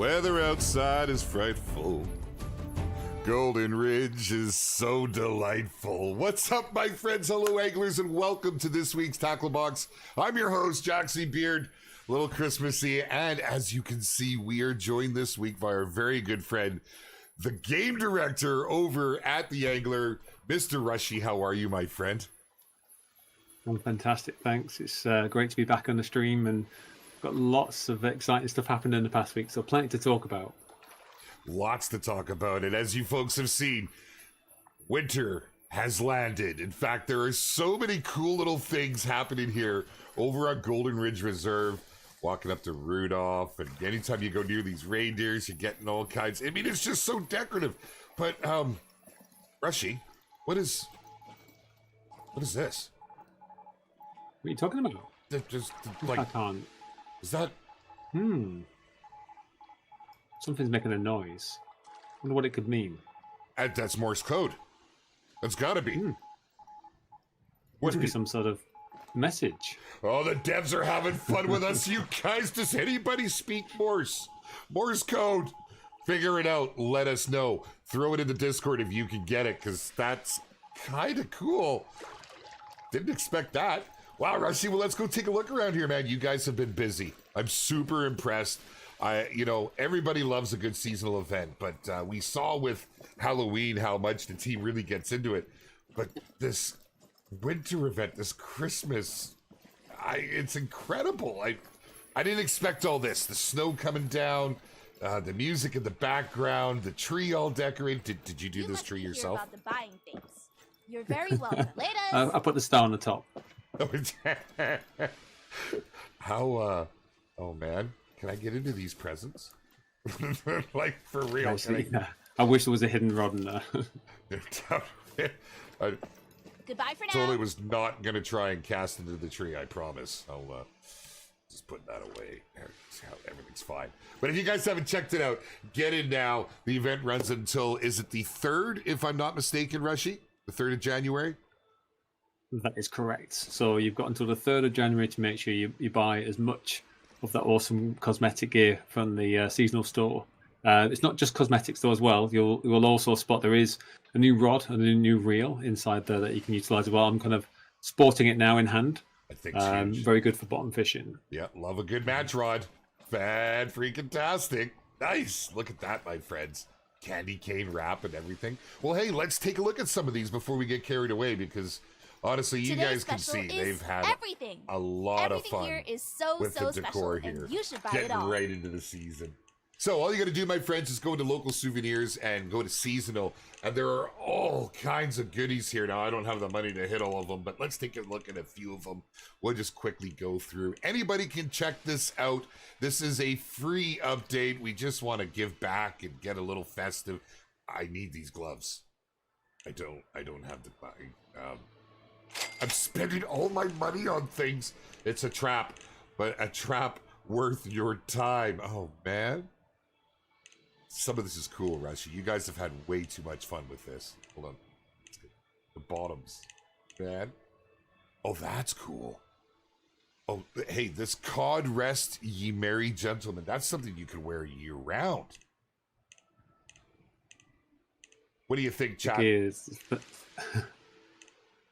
weather outside is frightful. Golden Ridge is so delightful. What's up, my friends? Hello, anglers, and welcome to this week's Tackle Box. I'm your host, JaxyBeard. A little Christmassy, and as you can see, we are joined this week by our very good friend, the game director over at The Angler, Mr. Rushy. How are you, my friend? I'm fantastic, thanks. It's great to be back on the stream, and got lots of exciting stuff happened in the past week, so plenty to talk about. Lots to talk about, and as you folks have seen, winter has landed. In fact, there are so many cool little things happening here over at Golden Ridge Reserve. Walking up to Rudolph, and anytime you go near these reindeers, you're getting all kinds. I mean, it's just so decorative. But, Rushy, what is this? What are you talking about? Just I like, can't. is that? Something's making a noise. I wonder what it could mean. That's Morse code. That's gotta be. What could be some sort of message? Oh, the devs are having fun with us, you guys. Does anybody speak Morse? Morse code. Figure it out. Let us know. Throw it in the Discord if you can get it, because that's kind of cool. Didn't expect that. Wow, Rushy, well, let's go take a look around here, man. You guys have been busy. I'm super impressed. Everybody loves a good seasonal event, but we saw with Halloween how much the team really gets into it. But this winter event, this Christmas, it's incredible. I didn't expect all this. The snow coming down, the music in the background, the tree all decorated. Did you do this tree yourself? About the buying things. You're very welcome. Later. I put the star on the top. How, oh man, can I get into these presents? Like, for real. I wish there was a hidden rod in there. Goodbye for now. Totally was not going to try and cast into the tree, I promise. I'll just put that away. Everything's fine. But if you guys haven't checked it out, get in now. The event runs until, is it the 3rd, if I'm not mistaken, Rushy? The 3rd of January? That is correct. So you've got until the 3rd of January to make sure you buy as much of that awesome cosmetic gear from the seasonal store. It's not just cosmetics though as well. You will also spot there is a new rod and a new reel inside there that you can utilize as well. I'm kind of sporting it now in hand. I think it's huge. Very good for bottom fishing. Yeah, love a good match rod. Fan-freaking-tastic. Nice. Look at that, my friends. Candy cane wrap and everything. Well, hey, let's take a look at some of these before we get carried away, because honestly, you guys can see they've had a lot of fun here is so with the decor here. You should buy Getting it all. right into the season. So all you got to do, my friends, is go to local souvenirs and go to seasonal, and there are all kinds of goodies here. Now, I don't have the money to hit all of them, but let's take a look at a few of them. We'll just quickly go through. Anybody can check this out. This is a free update. We just want to give back and get a little festive. I need these gloves. I don't have the money. I'm spending all my money on things. It's a trap, but a trap worth your time. Oh, man. Some of this is cool, Rushy. You guys have had way too much fun with this. Hold on. The bottoms. Man. Oh, that's cool. Oh, hey, this cod rest ye merry gentlemen. That's something you can wear year round. What do you think, chat? It is.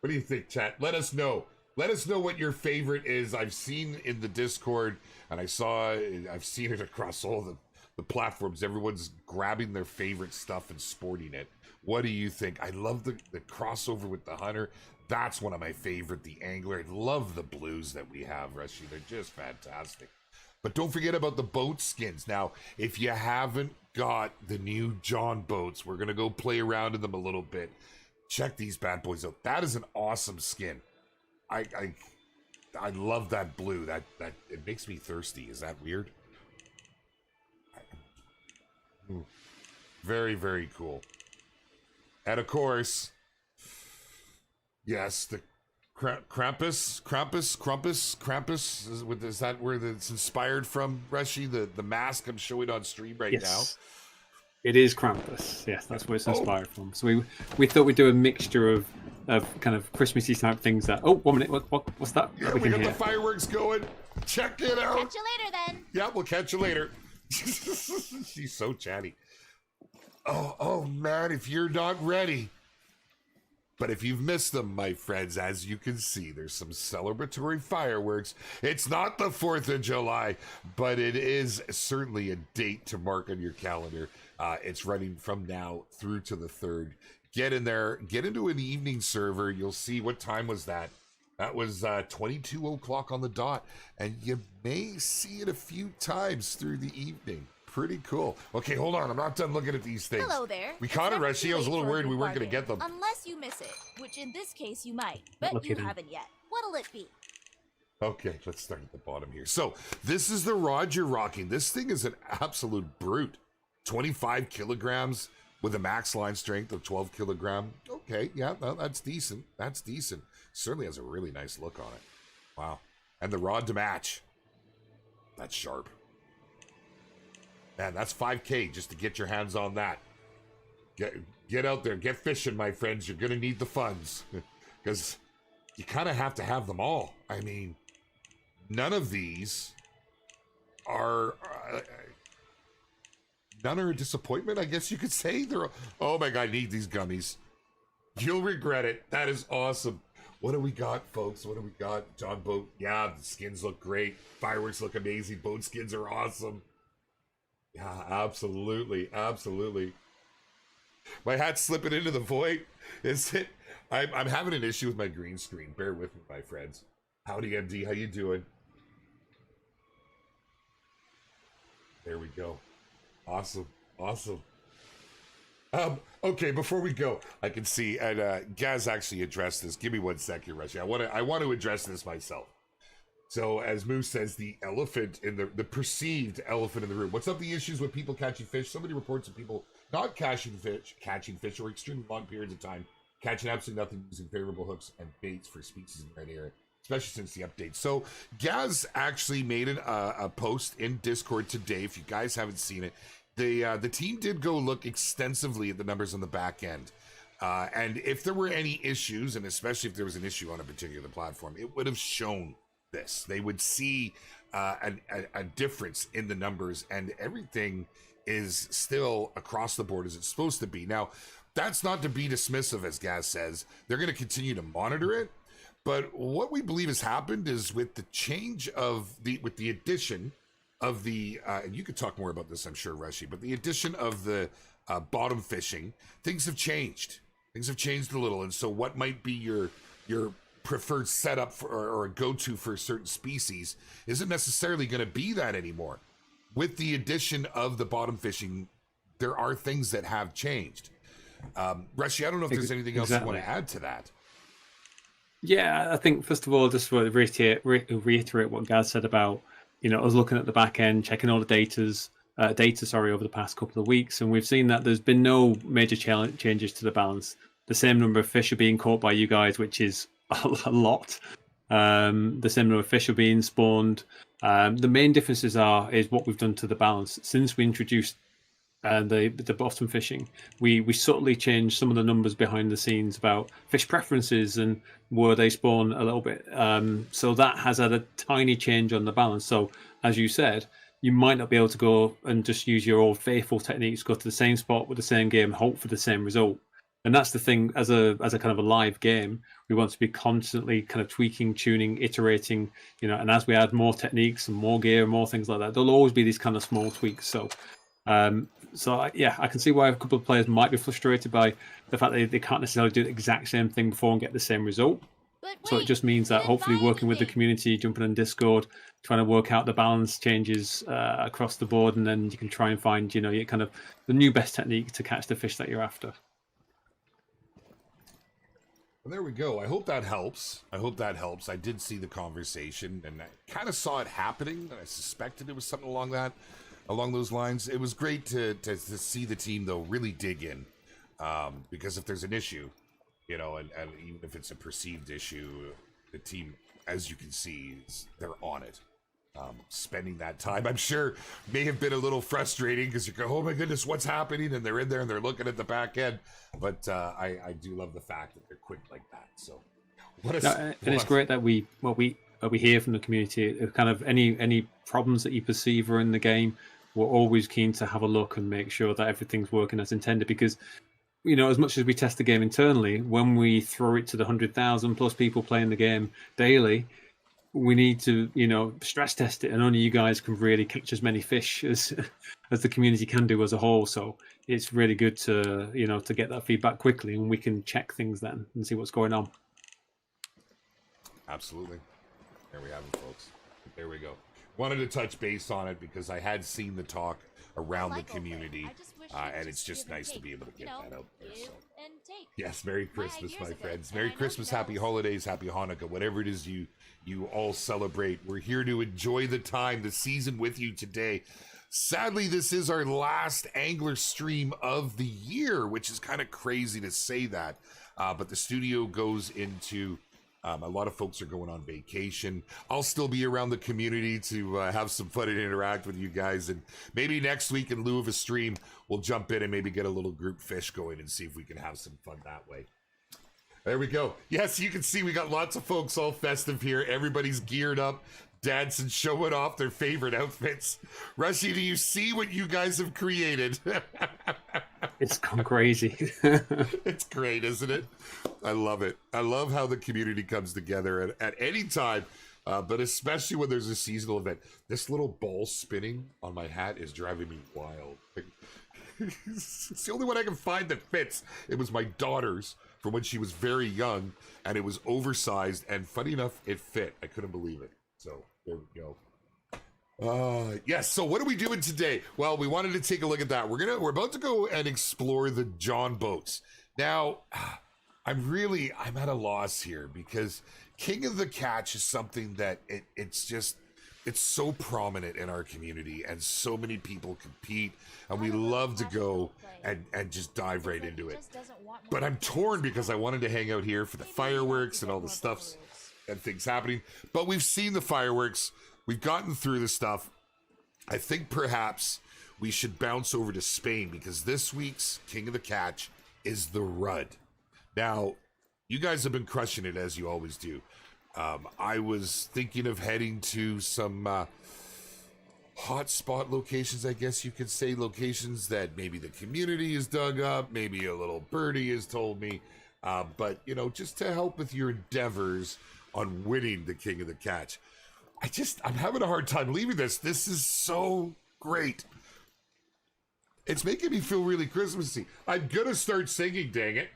What do you think, chat? Let us know. Let us know what your favorite is. I've seen in the Discord, and I've seen it across all the platforms. Everyone's grabbing their favorite stuff and sporting it. What do you think? I love the crossover with the hunter. That's one of my favorite. The angler. I love the blues that we have, Rushy. They're just fantastic. But don't forget about the boat skins. Now, if you haven't got the new Jon boats, we're going to go play around in them a little bit. Check these bad boys out. That is an awesome skin. I love that blue. That it makes me thirsty. Is that weird? Very, very cool. And of course, yes, the Krampus. Is that where it's inspired from, Rushy? The mask I'm showing on stream right now. It is Krampus. Yes, that's where it's inspired from. So we thought we'd do a mixture of kind of Christmassy type things. That 1 minute, what's that? Yeah, we got the fireworks going. Check it out. Catch you later then. Yeah, we'll catch you later. She's so chatty. Oh man, if you're not ready. But if you've missed them, my friends, as you can see, there's some celebratory fireworks. It's not the 4th of July, but it is certainly a date to mark on your calendar. It's running from now through to the 3rd. Get in there, get into an evening server. You'll see what time was that. That was 22 o'clock on the dot, and you may see it a few times through the evening. Pretty cool. Okay, hold on. I'm not done looking at these things. Hello there. We It's caught it, never Rushy. too I was a late little for worried we weren't going to bargain, get them. Unless you miss it, which in this case you might. Bet Lucky you them. haven't yet. What'll it be? Okay, let's start at the bottom here. So, this is the rod you're rocking. This thing is an absolute brute. 25 kilograms with a max line strength of 12 kilogram. Okay, yeah, no, that's decent. That's decent. Certainly has a really nice look on it. Wow. And the rod to match. That's sharp. Man, that's 5K just to get your hands on that. Get out there, get fishing, my friends. You're going to need the funds. Because you kind of have to have them all. I mean, none of these are... none are a disappointment, I guess you could say. They're... Oh my God, I need these gummies. You'll regret it. That is awesome. What do we got, folks? What do we got? Jon Boatin. Yeah, the skins look great. Fireworks look amazing. Boat skins are awesome. Yeah, absolutely. Absolutely. My hat's slipping into the void. Is it? I'm having an issue with my green screen. Bear with me, my friends. Howdy, MD. How you doing? There we go. Awesome. Awesome. Okay, before we go, I can see, and Gaz actually addressed this. Give me 1 sec here, Rushy. I want to address this myself. So, as Moose says, the elephant in the perceived elephant in the room. What's up the issues with people catching fish? Somebody reports of people not catching fish or extremely long periods of time, catching absolutely nothing using favorable hooks and baits for species in the right area, especially since the update. So, Gaz actually made a post in Discord today. If you guys haven't seen it, the team did go look extensively at the numbers on the back end. And if there were any issues, and especially if there was an issue on a particular platform, it would have shown this. They would see a difference in the numbers, and everything is still across the board as it's supposed to be. Now, that's not to be dismissive, as Gaz says. They're going to continue to monitor it. But what we believe has happened is with the change of with the addition of the, and you could talk more about this, I'm sure, Rushy, but the addition of the bottom fishing, things have changed. Things have changed a little. And so what might be your preferred setup for, or a go-to for a certain species isn't necessarily going to be that anymore. With the addition of the bottom fishing, there are things that have changed. Rushy, I don't know if there's anything else you want to add to that. Yeah, I think first of all, just to reiterate what Gaz said about, I was looking at the back end, checking all the data over the past couple of weeks, and we've seen that there's been no major changes to the balance. The same number of fish are being caught by you guys, which is a lot. The same number of fish are being spawned. The main differences is what we've done to the balance since we introduced the bottom fishing. We subtly changed some of the numbers behind the scenes about fish preferences and where they spawn a little bit. So that has had a tiny change on the balance. So as you said, you might not be able to go and just use your old faithful techniques, go to the same spot with the same game, hope for the same result. And that's the thing, as a kind of a live game, we want to be constantly kind of tweaking, tuning, iterating, and as we add more techniques and more gear and more things like that, there'll always be these kind of small tweaks. So I can see why a couple of players might be frustrated by the fact that they can't necessarily do the exact same thing before and get the same result. But So it wait, just means you that didn't hopefully buy working with the anything. community, jumping on Discord, trying to work out the balance changes across the board, and then you can try and find, your kind of the new best technique to catch the fish that you're after. Well, there we go. I hope that helps. I did see the conversation, and I kind of saw it happening, and I suspected it was something along those lines. It was great to see the team, though, really dig in, because if there's an issue, and even if it's a perceived issue, the team, as you can see, they're on it. Spending that time, I'm sure, may have been a little frustrating because you go, oh my goodness, what's happening? And they're in there and they're looking at the back end. But I do love the fact that they're quick like that. So, And it's great that we hear from the community, kind of any problems that you perceive are in the game. we're always keen to have a look and make sure that everything's working as intended, because as much as we test the game internally, when we throw it to the 100,000 plus people playing the game daily, we need to stress test it, and only you guys can really catch as many fish as the community can do as a whole. So it's really good to to get that feedback quickly, and we can check things then and see what's going on. Absolutely. There we have it, folks. There we go. Wanted to touch base on it because I had seen the talk around the community, and it's just nice to be able to get that out there. So. Yes, Merry Christmas, my friends. Merry Christmas, Happy Holidays, Happy Hanukkah, whatever it is you all celebrate. We're here to enjoy the time, the season with you today. Sadly, this is our last Angler stream of the year, which is kind of crazy to say that, but the studio goes into... a lot of folks are going on vacation. I'll still be around the community to have some fun and interact with you guys. And maybe next week, in lieu of a stream, we'll jump in and maybe get a little group fish going and see if we can have some fun that way. There we go. Yes, you can see we got lots of folks all festive here. Everybody's geared up, dancing, showing off their favorite outfits. Rushy, do you see what you guys have created? It's gone crazy. It's great, isn't it? I love it. I love how the community comes together at any time, but especially when there's a seasonal event. This little ball spinning on my hat is driving me wild. It's the only one I can find that fits. It was my daughter's from when she was very young, and it was oversized, and funny enough, it fit. I couldn't believe it. So there we go. Yes, so what are we doing today? Well, we wanted to take a look at that. We're about to go and explore the Jon boats. Now, I'm at a loss here because King of the Catch is something that it's so prominent in our community, and so many people compete, and we love to go and just dive right into it. But I'm torn because I wanted to hang out here for the fireworks and all the stuff and things happening. But we've seen the fireworks. We've gotten through the stuff. I think perhaps we should bounce over to Spain because this week's King of the Catch is the Rudd. Now, you guys have been crushing it as you always do. I was thinking of heading to some hotspot locations, I guess you could say, locations that maybe the community has dug up, maybe a little birdie has told me, but, just to help with your endeavors on winning the King of the Catch. I'm having a hard time leaving this. This is so great. It's making me feel really Christmassy. I'm gonna start singing, dang it.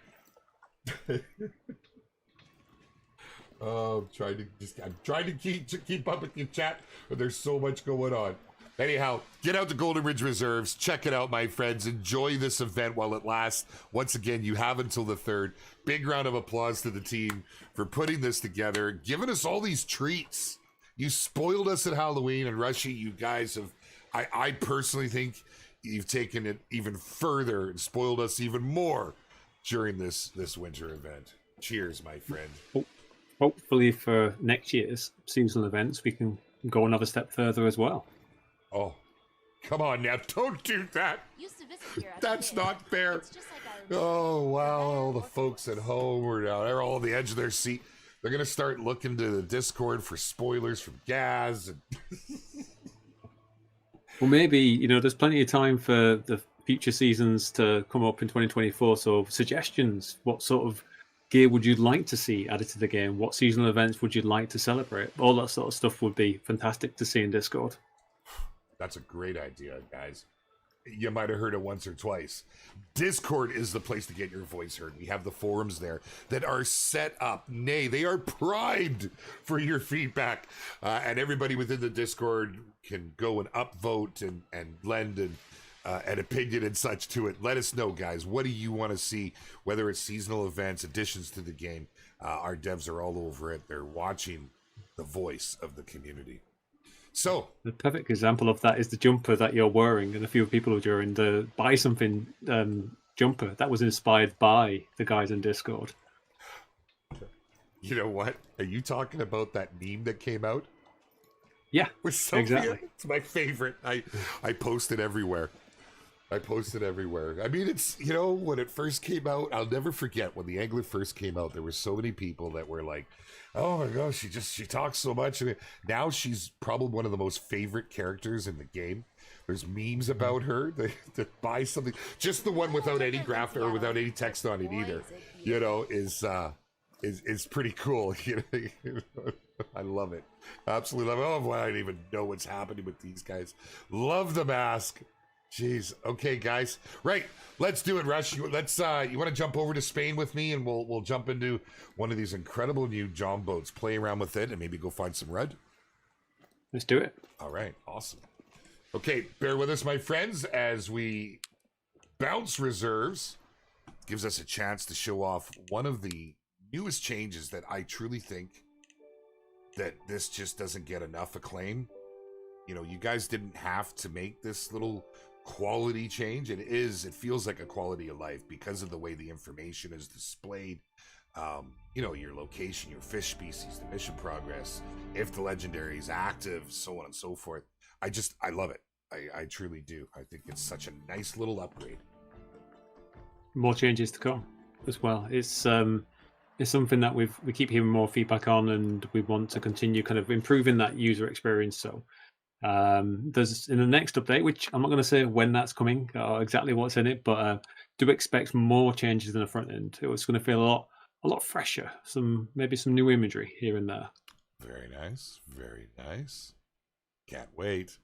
I'm trying to keep up with your chat, but there's so much going on. Anyhow, get out to Golden Ridge Reserves. Check it out, my friends. Enjoy this event while it lasts. Once again, you have until the 3rd. Big round of applause to the team for putting this together, giving us all these treats. You spoiled us at Halloween, and Rushy, you guys have, I personally think you've taken it even further and spoiled us even more during this winter event. Cheers, my friend. Hopefully for next year's seasonal events, we can go another step further as well. Oh, come on now. Don't do that. That's not fair. Oh, wow. All the folks at home are now, they're all on the edge of their seat. They're going to start looking to the Discord for spoilers from Gaz. And well, maybe, there's plenty of time for the future seasons to come up in 2024. So suggestions, what sort of gear would you like to see added to the game? What seasonal events would you like to celebrate? All that sort of stuff would be fantastic to see in Discord. That's a great idea, guys. You might have heard it once or twice. Discord is the place to get your voice heard. We have the forums there that are set up. Nay, they are primed for your feedback. And everybody within the Discord can go and upvote and lend an opinion and such to it. Let us know, guys. What do you want to see? Whether it's seasonal events, additions to the game. Our devs are all over it. They're watching the voice of the community. So the perfect example of that is the jumper that you're wearing, and a few people are wearing the Buy Something jumper that was inspired by the guys in Discord. You know what? Are you talking about that meme that came out? Yeah, with Sophia? Exactly. It's my favorite. I post it everywhere. I mean, it's, when it first came out, I'll never forget when the Angler first came out, there were so many people that were like, oh my gosh, she talks so much. Now she's probably one of the most favorite characters in the game There's memes about her. They buy something. Just the one without any graphic or without any text on it either. You know, is pretty cool. You know, I love it. Absolutely love it. Oh, boy, I don't even know what's happening with these guys. Love the mask. Jeez. Okay, guys. Right. Let's do it, Rush. Let's. You want to jump over to Spain with me, and we'll jump into one of these incredible new Jon boats, play around with it, and maybe go find some red. Let's do it. All right. Awesome. Okay, bear with us, my friends, as we bounce reserves. Gives us a chance to show off one of the newest changes that I truly think that this just doesn't get enough acclaim. You know, you guys didn't have to make this little quality change. It feels like a quality of life because of the way the information is displayed. You know, your location, your fish species, the mission progress, if the legendary is active, so on and so forth. I love it. I truly do. I think it's such a nice little upgrade. More changes to come as well. It's something that we keep hearing more feedback on, and we want to continue kind of improving that user experience. So there's in the next update, which I'm not going to say when that's coming or exactly what's in it, but do expect more changes in the front end. It's going to feel a lot fresher. Maybe some new imagery here and there. Very nice. Very nice. Can't wait.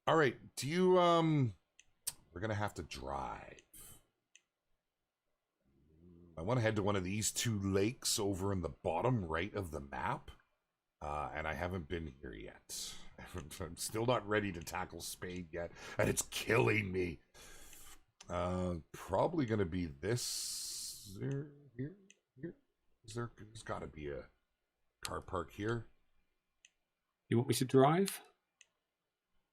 All right. Do you we're gonna have to drive. I want to head to one of these two lakes over in the bottom right of the map. And I haven't been here yet. I'm still not ready to tackle Spain yet, and it's killing me. Probably gonna be this here. There's got to be a car park here. You want me to drive?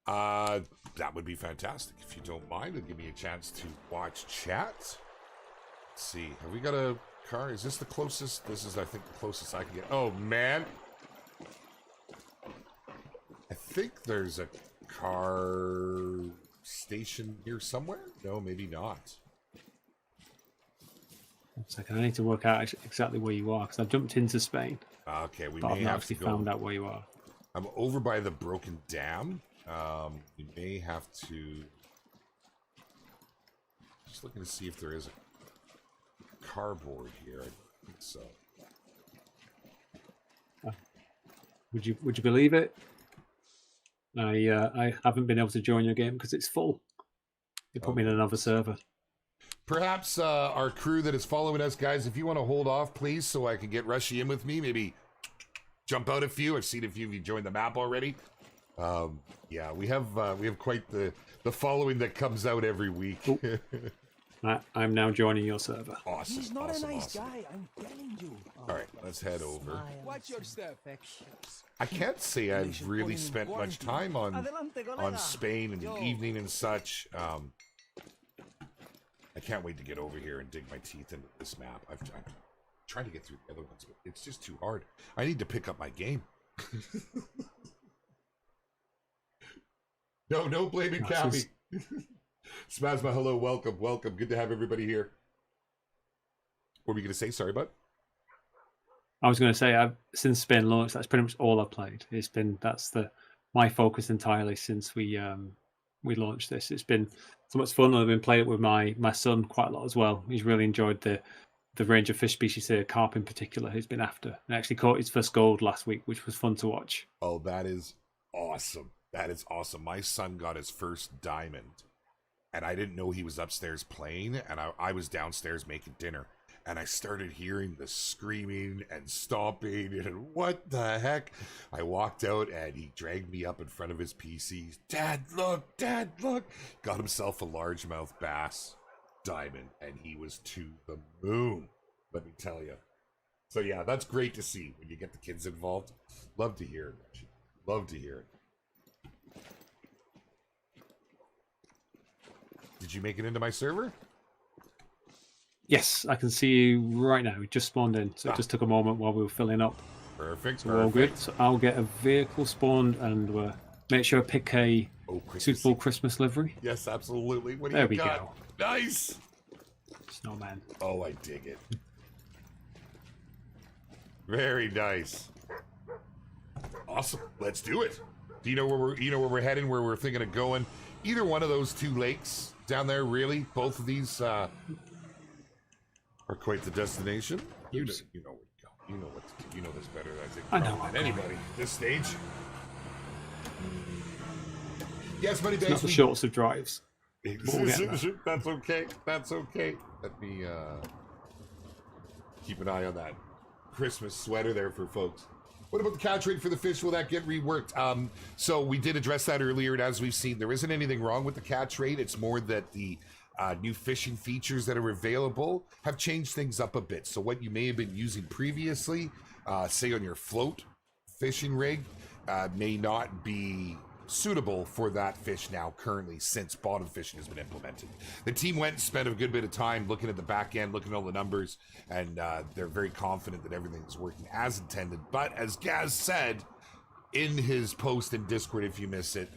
That would be fantastic. If you don't mind, it'll give me a chance to watch chat. Let's see. Have we got a car? Is this the closest? This is, I think, the closest I can get. Oh, man. I think there's a car station here somewhere. No, maybe not. One second. I need to work out exactly where you are, because I've jumped into Spain. Okay, we but may I've not have actually to go. found out where you are. I'm over by the broken dam. We may have to... Just looking to see if there is a cardboard here. I don't think so. Would you believe it? I haven't been able to join your game because it's full. They put me in another server. Perhaps our crew that is following us, guys, if you want to hold off, please, so I can get Rushy in with me, maybe jump out a few. I've seen a few of you join the map already. Yeah, we have quite the following that comes out every week. I'm now joining your server. Awesome. He's not awesome, a nice awesome. guy, I'm telling you. All right, let's head over. Watch your step. I can't say I've really spent much time on Spain in the evening and such. I can't wait to get over here and dig my teeth into this map. I'm trying to get through the other ones, but it's just too hard. I need to pick up my game. No blaming Cappy. Spasma, hello, welcome. Good to have everybody here. What were you going to say? Sorry, bud. I was going to say, since Spain launched, that's pretty much all I've played. That's my focus entirely since we launched this. It's been so much fun. I've been playing it with my son quite a lot as well. He's really enjoyed the range of fish species here, carp in particular, he's been after. And actually caught his first gold last week, which was fun to watch. Oh, that is awesome. That is awesome. My son got his first diamond, and I didn't know he was upstairs playing, and I was downstairs making dinner, and I started hearing the screaming and stomping, and what the heck? I walked out, and he dragged me up in front of his PC. Dad, look! Got himself a largemouth bass diamond, and he was to the moon, let me tell you. So yeah, that's great to see when you get the kids involved. Love to hear it. Love to hear it. Did you make it into my server? Yes, I can see you right now. We just spawned in, so it just took a moment while we were filling up. Perfect. So we're all good. So I'll get a vehicle spawned and make sure I pick a suitable Christmas livery. Yes, absolutely. What do There you we got? go. Nice. Snowman. Oh, I dig it. Very nice. Awesome. Let's do it. Do you know where we're heading? Where we're thinking of going? Either one of those two lakes down there, really. Both of these are quite the destination. You know where to go. You know this better, I think, than anybody at this stage. Yes, money bags. Not the shortest of drives. That's okay. That's okay. Let me keep an eye on that Christmas sweater there for folks. What about the catch rate for the fish? Will that get reworked? So we did address that earlier, and as we've seen, there isn't anything wrong with the catch rate. It's more that the new fishing features that are available have changed things up a bit. So what you may have been using previously, say on your float fishing rig, may not be suitable for that fish now currently, since bottom fishing has been implemented. The team went and spent a good bit of time looking at the back end, looking at all the numbers, and they're very confident that everything is working as intended. But as Gaz said in his post in Discord, if you miss it,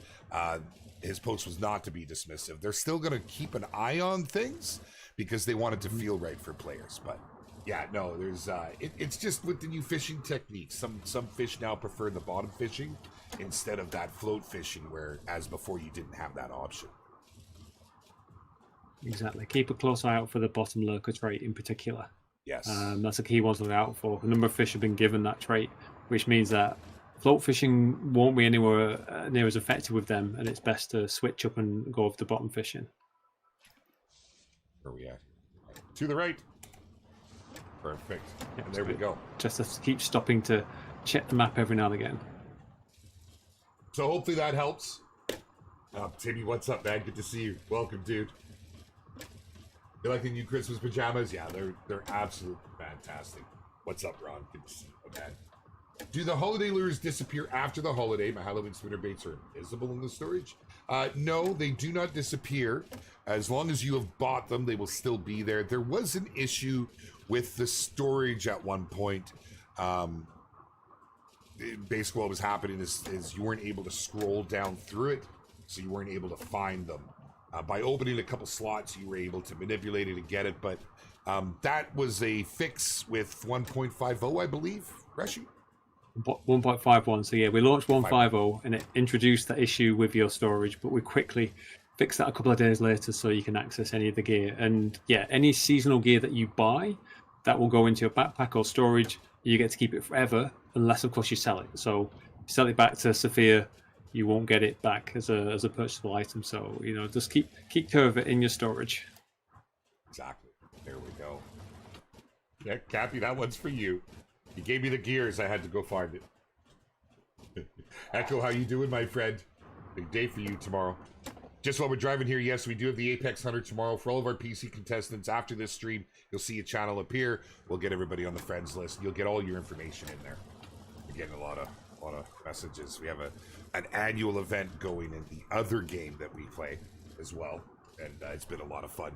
his post was not to be dismissive. They're still going to keep an eye on things because they want it to feel right for players. But yeah, no, there's it's just with the new fishing techniques. Some fish now prefer the bottom fishing instead of that float fishing, where as before you didn't have that option. Exactly. Keep a close eye out for the bottom lurker trait in particular. Yes. That's a key one to look out for. A number of fish have been given that trait, which means that float fishing won't be anywhere near as effective with them, and it's best to switch up and go over the bottom fishing. Where are we at? To the right. Perfect. Yep, and there we go. Just have to keep stopping to check the map every now and again. So hopefully that helps. Timmy, what's up, man? Good to see you. Welcome, dude. You like the new Christmas pajamas? Yeah, they're absolutely fantastic. What's up, Ron? Good to see you, man. Do the holiday lures disappear after the holiday? My Halloween spinner baits are invisible in the storage. No, they do not disappear. As long as you have bought them, they will still be there. There was an issue with the storage at one point. Basically what was happening is you weren't able to scroll down through it, so you weren't able to find them. By opening a couple slots, you were able to manipulate it and get it, but that was a fix with 1.50, I believe, Rushy? 1.51, so yeah, we launched 1.50 and it introduced that issue with your storage, but we quickly fixed that a couple of days later so you can access any of the gear. And yeah, any seasonal gear that you buy, that will go into your backpack or storage. You get to keep it forever, unless of course you sell it. So sell it back to Sophia, you won't get it back as a purchasable item. So just keep care of it in your storage. Exactly. There we go. Yeah, Cappy, that one's for you. You gave me the gears, I had to go find it. Echo, how you doing, my friend? Big day for you tomorrow. Just while we're driving here, yes, we do have the Apex Hunter tomorrow. For all of our PC contestants, after this stream, you'll see a channel appear. We'll get everybody on the friends list. You'll get all your information in there. We're getting a lot of messages. We have an annual event going in the other game that we play as well, and it's been a lot of fun.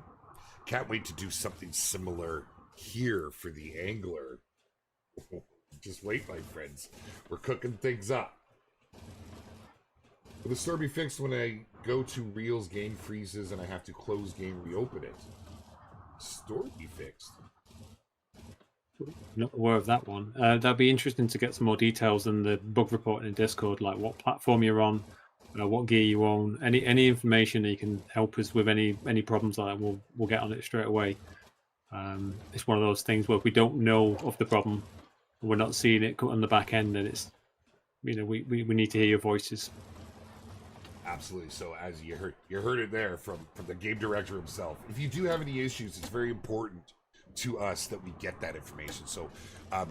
Can't wait to do something similar here for the angler. Just wait, my friends. We're cooking things up. Will the store be fixed when I go to Reels, game freezes, and I have to close game, reopen it? Store be fixed? Not aware of that one. That'd be interesting to get some more details in the bug report in Discord, like what platform you're on, what gear you own, any information that you can help us with any problems like that. We'll get on it straight away. It's one of those things where if we don't know of the problem, and we're not seeing it on the back end, then it's we need to hear your voices. Absolutely. So as you heard it there from the game director himself. If you do have any issues, it's very important to us that we get that information. So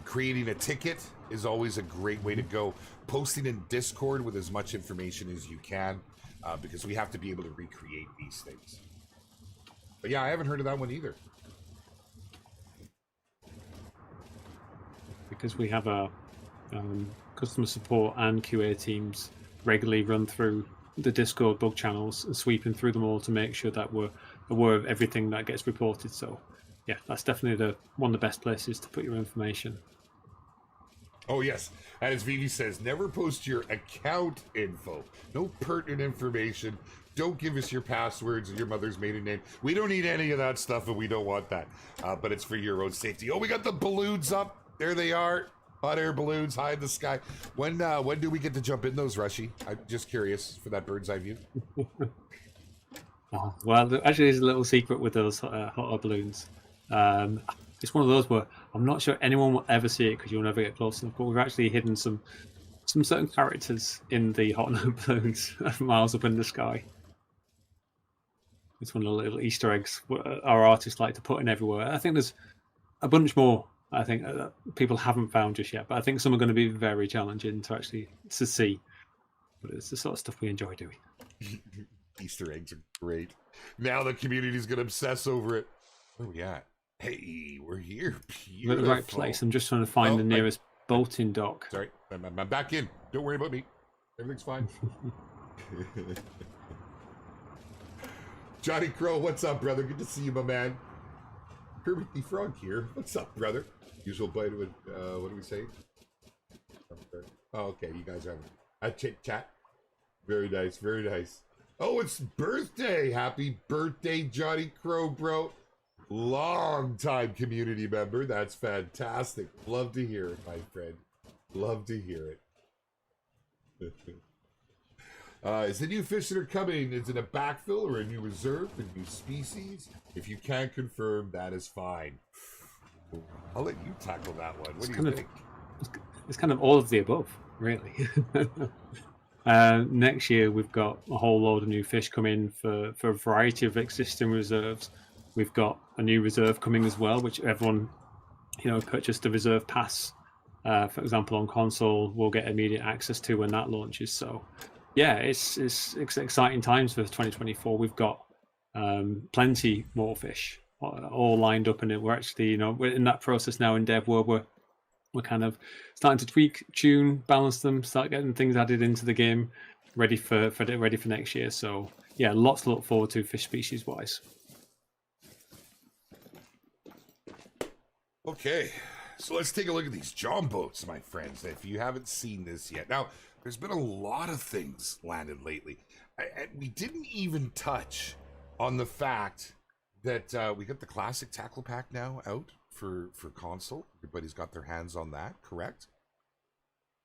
creating a ticket is always a great way to go. Posting in Discord with as much information as you can, because we have to be able to recreate these things. But yeah, I haven't heard of that one either. Because we have a customer support and QA teams regularly run through the Discord bug channels and sweeping through them all to make sure that we're aware of everything that gets reported. So yeah, that's definitely one of the best places to put your information. Oh yes, and as Vivi says, never post your account info. No pertinent information. Don't give us your passwords or your mother's maiden name. We don't need any of that stuff, and we don't want that. But it's for your own safety. Oh, we got the balloons up. There they are. Hot air balloons high in the sky. When do we get to jump in those, Rushy? I'm just curious for that bird's eye view. Oh, well, actually, there's a little secret with those hot air balloons. It's one of those where I'm not sure anyone will ever see it because you'll never get close enough. But we've actually hidden some certain characters in the hot air balloons miles up in the sky. It's one of the little Easter eggs our artists like to put in everywhere. I think there's a bunch more. I think people haven't found just yet, but I think some are going to be very challenging to see. But it's the sort of stuff we enjoy doing. Easter eggs are great. Now the community's gonna obsess over it. Where are we at? Hey, we're here. Beautiful. We're at the right place. I'm just trying to find the nearest boating dock. Sorry, I'm back in. Don't worry about me. Everything's fine. Johnny Crow, what's up, brother? Good to see you, my man. Kermit the Frog here. What's up, brother? Usual bite with, what do we say? Oh, okay, you guys have a chit chat. Very nice, very nice. Oh, it's birthday! Happy birthday, Johnny Crow, bro. Long time community member. That's fantastic. Love to hear it, my friend. Love to hear it. Is the new fish that are coming, is it a backfill or a new reserve, a new species? If you can't confirm, that is fine. I'll let you tackle that one. What do you think? It's kind of all of the above, really. Next year, we've got a whole load of new fish coming for a variety of existing reserves. We've got a new reserve coming as well, which everyone, purchased a reserve pass, for example, on console, will get immediate access to when that launches. So, yeah, it's exciting times for 2024. We've got plenty more fish all lined up, and we're actually, we're in that process now in dev where we're kind of starting to tweak, tune, balance them, start getting things added into the game, ready for next year. So yeah, lots to look forward to fish species wise. Okay, so let's take a look at these Jon boats, my friends. If you haven't seen this yet, now there's been a lot of things landed lately. We didn't even touch on the fact that we got the classic tackle pack now out for console. Everybody's got their hands on that, correct?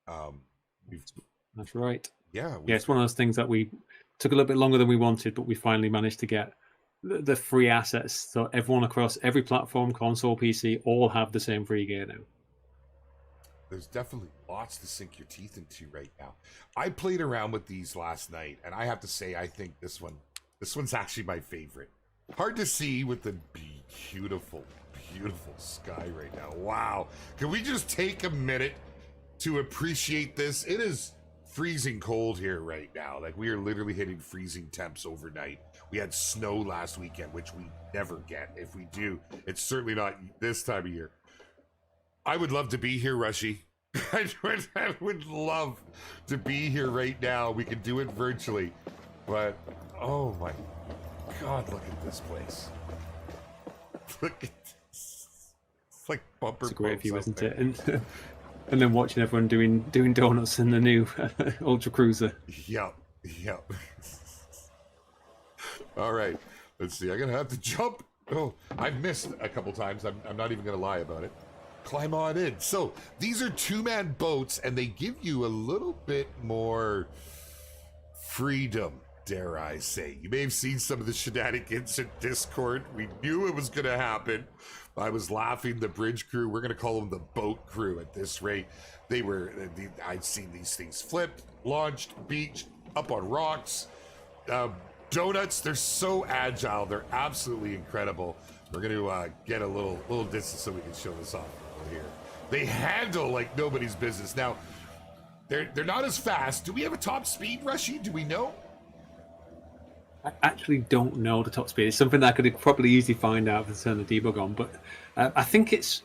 That's right. Yeah, it's one of those things that we took a little bit longer than we wanted, but we finally managed to get the free assets. So everyone across every platform, console, PC, all have the same free gear now. There's definitely lots to sink your teeth into right now. I played around with these last night, and I have to say, I think this one's actually my favorite. Hard to see with the beautiful sky right now. Wow. Can we just take a minute to appreciate this? It is freezing cold here right now. Like, we are literally hitting freezing temps overnight. We had snow last weekend, which we never get. If we do, it's certainly not this time of year. I would love to be here, Rushy. I would love to be here right now. We can do it virtually. But, oh my God, look at this place. Look at this. It's like bumper It's a great view, isn't there. it? And then watching everyone doing donuts in the new Ultra Cruiser. Yep. All right, let's see. I'm gonna have to jump. Oh, I've missed a couple times. I'm not even gonna lie about it. Climb on in. So these are two-man boats, and they give you a little bit more freedom, dare I say. You may have seen some of the shenanigans in Discord. We knew it was gonna happen. I was laughing. The bridge crew, we're gonna call them the boat crew at this rate. I'd seen these things flipped, launched, beached, up on rocks. Donuts, they're so agile. They're absolutely incredible. We're gonna get a little distance so we can show this off here. They handle like nobody's business. Now, they're not as fast. Do we have a top speed, Rushy? Do we know? I actually don't know the top speed. It's something that I could probably easily find out if I turn the debug on, but I think it's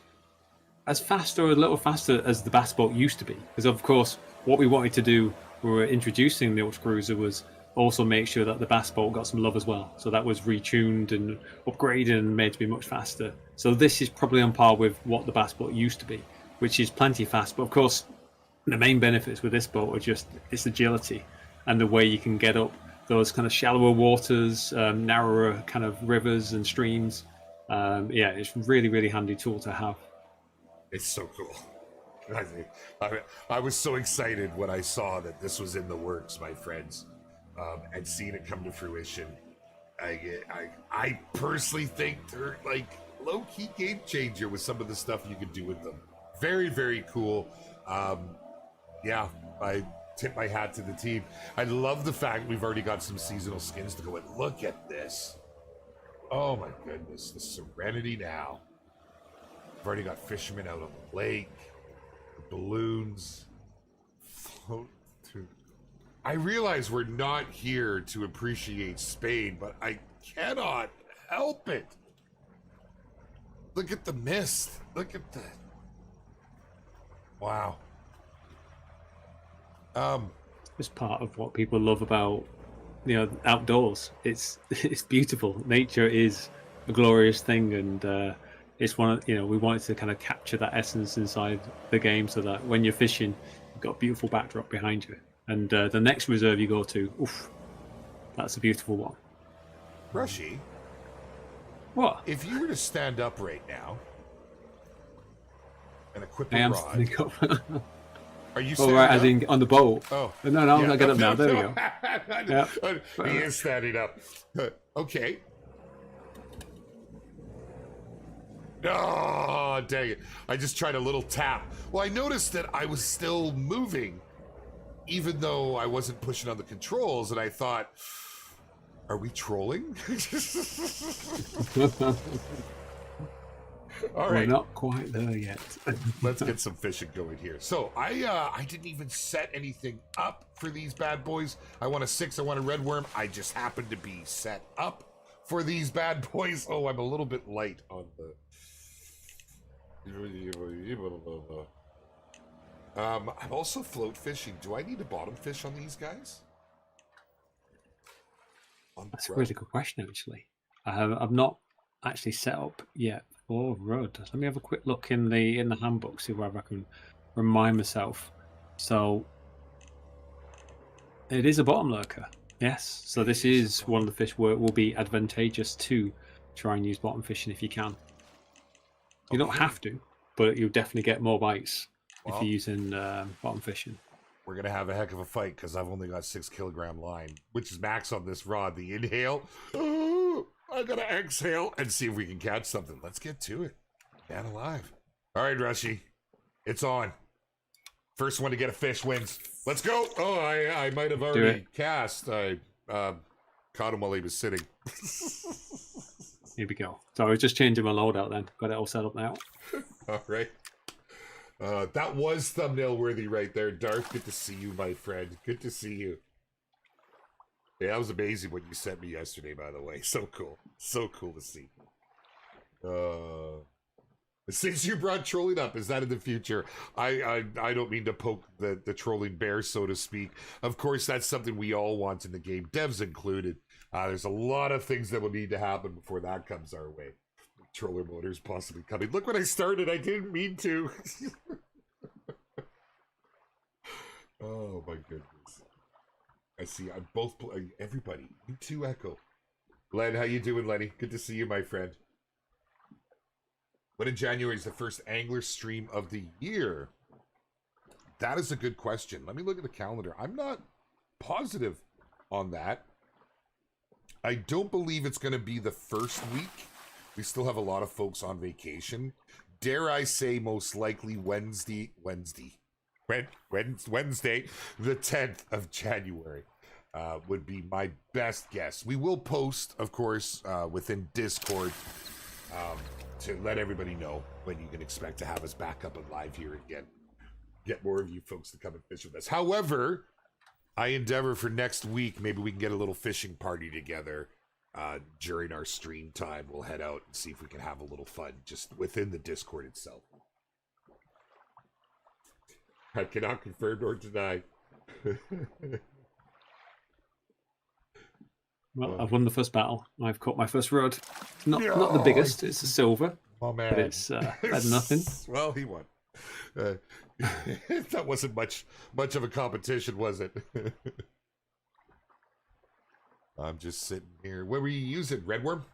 as fast or a little faster as the Bass boat used to be. Because of course, what we wanted to do when we were introducing the Ultra Cruiser was also make sure that the Bass boat got some love as well. So that was retuned and upgraded and made to be much faster. So this is probably on par with what the Bass boat used to be, which is plenty fast. But of course, the main benefits with this boat are just its agility and the way you can get up those kind of shallower waters, narrower kind of rivers and streams. Yeah, it's really, really handy tool to have. It's so cool. I was so excited when I saw that this was in the works, my friends, and seeing it come to fruition. I personally think they're like low-key game changer with some of the stuff you can do with them. Very, very cool. Yeah, I tip my hat to the team. I love the fact we've already got some seasonal skins to go and look at this. Oh my goodness, the Serenity now. We've already got fishermen out on the lake, the balloons. Float to... I realize we're not here to appreciate Spain, but I cannot help it. Look at the mist. Look at the... Wow. It's part of what people love about, outdoors. It's beautiful. Nature is a glorious thing, and it's one of, we wanted to kind of capture that essence inside the game, so that when you're fishing, you've got a beautiful backdrop behind you. And the next reserve you go to, oof, that's a beautiful one. Rushy, what? If you were to stand up right now and equip I a am rod, standing up. are you Oh, standing right, up? as in on the boat. Oh. No, I get up now. There we go. Yeah. He is standing up. Okay. Oh, dang it. I just tried a little tap. Well, I noticed that I was still moving, even though I wasn't pushing on the controls, and I thought, are we trolling? All right. We're not quite there yet. Let's get some fishing going here. So I didn't even set anything up for these bad boys. I want a 6, I want a red worm. I just happened to be set up for these bad boys. Oh, I'm a little bit light on the... I'm also float fishing. Do I need to bottom fish on these guys? That's a really good question, actually. I've not actually set up yet for Rudd. Let me have a quick look in the handbook, see whether I can remind myself. So it is a bottom lurker, yes. So this is one of the fish where it will be advantageous to try and use bottom fishing if you can. You don't have to, but you'll definitely get more bites if you're using bottom fishing. We're going to have a heck of a fight because I've only got 6 kilogram line, which is max on this rod. The inhale, I got to exhale and see if we can catch something. Let's get to it. Man alive. All right, Rushy, it's on. First one to get a fish wins. Let's go. Oh, I might have already cast. I caught him while he was sitting. Here we go. So I was just changing my loadout then. Got it all set up now. All right. That was thumbnail worthy right there. Darth, good to see you, my friend. Good to see you. Yeah, that was amazing what you sent me yesterday, by the way. So cool. So cool to see. Since you brought trolling up, is that in the future? I don't mean to poke the trolling bear, so to speak. Of course, that's something we all want in the game, devs included. There's a lot of things that will need to happen before that comes our way. Troller motors possibly coming. Look what I started. I didn't mean to. Oh my goodness. I see. I'm both. Everybody. You too, Echo. Len, how you doing, Lenny? Good to see you, my friend. When in January is the first angler stream of the year? That is a good question. Let me look at the calendar. I'm not positive on that. I don't believe it's going to be the first week. We still have a lot of folks on vacation. Dare I say most likely Wednesday, the 10th of January would be my best guess. We will post, of course, within Discord to let everybody know when you can expect to have us back up and live here again. Get more of you folks to come and fish with us. However, I endeavor for next week, maybe we can get a little fishing party together during our stream time. We'll head out and see if we can have a little fun just within the Discord itself. I cannot confirm or deny. Well, I've won the first battle. I've caught my first rod. Not the biggest. It's a silver. Oh man, but it's better than nothing. Well, he won. That wasn't much of a competition, was it? I'm just sitting here. What were you using? Red worm?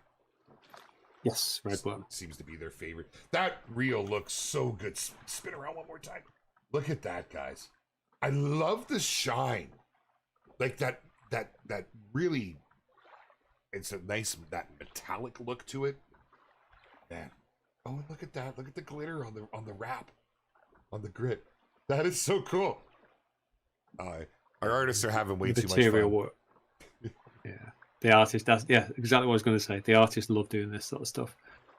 Yes, red worm. Seems to be their favorite. That reel looks so good. Spin around one more time. Look at that, guys. I love the shine. Like that really, it's a nice, that metallic look to it. Man. Oh, and look at that. Look at the glitter on the wrap, on the grit. That is so cool. Our artists are having way too much Material fun. work. Yeah. The artist, that's exactly what I was going to say. The artists love doing this sort of stuff.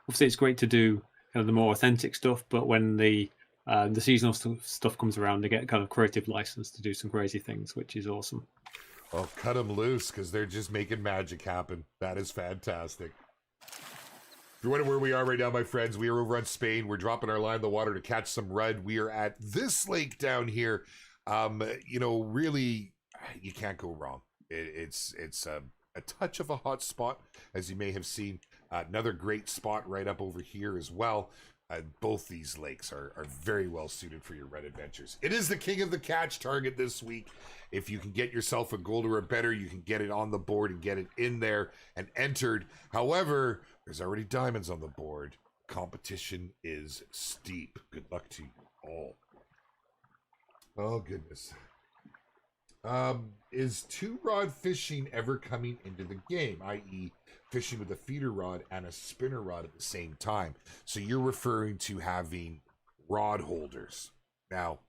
Obviously, it's great to do kind of the more authentic stuff, but when the seasonal stuff comes around, they get kind of creative license to do some crazy things, which is awesome. Well, cut them loose because they're just making magic happen. That is fantastic. If you're wondering where we are right now, my friends, we are over on Spain. We're dropping our line in the water to catch some rudd. We are at this lake down here. You know, really, you can't go wrong. It's a touch of a hot spot, as you may have seen. Another great spot right up over here as well. Both these lakes are very well suited for your red adventures. It is the king of the catch target this week. If you can get yourself a gold or a better, you can get it on the board and get it in there and entered. However, there's already diamonds on the board. Competition is steep. Good luck to you all. Oh, goodness. Is two-rod fishing ever coming into the game, i.e. fishing with a feeder rod and a spinner rod at the same time? So you're referring to having rod holders. Now,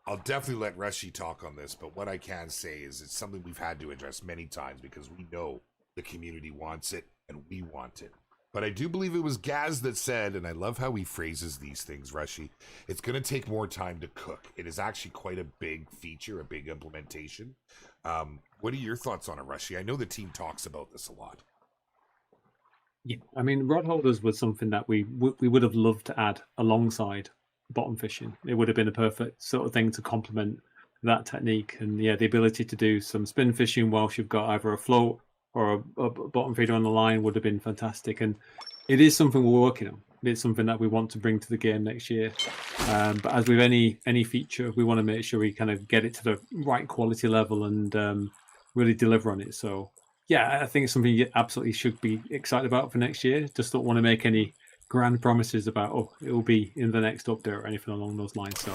I'll definitely let Rushy talk on this, but what I can say is it's something we've had to address many times because we know the community wants it and we want it. But I do believe it was Gaz that said, and I love how he phrases these things, Rushy, it's going to take more time to cook. It is actually quite a big feature, a big implementation. What are your thoughts on it, Rushy? I know the team talks about this a lot. Yeah, I mean, rod holders was something that we would have loved to add alongside bottom fishing. It would have been a perfect sort of thing to complement that technique. And yeah, the ability to do some spin fishing whilst you've got either a float or a bottom feeder on the line would have been fantastic. And it is something we're working on. It's something that we want to bring to the game next year. But as with any feature, we want to make sure we kind of get it to the right quality level and really deliver on it. So yeah, I think it's something you absolutely should be excited about for next year. Just don't want to make any grand promises about, oh, it will be in the next update or anything along those lines. So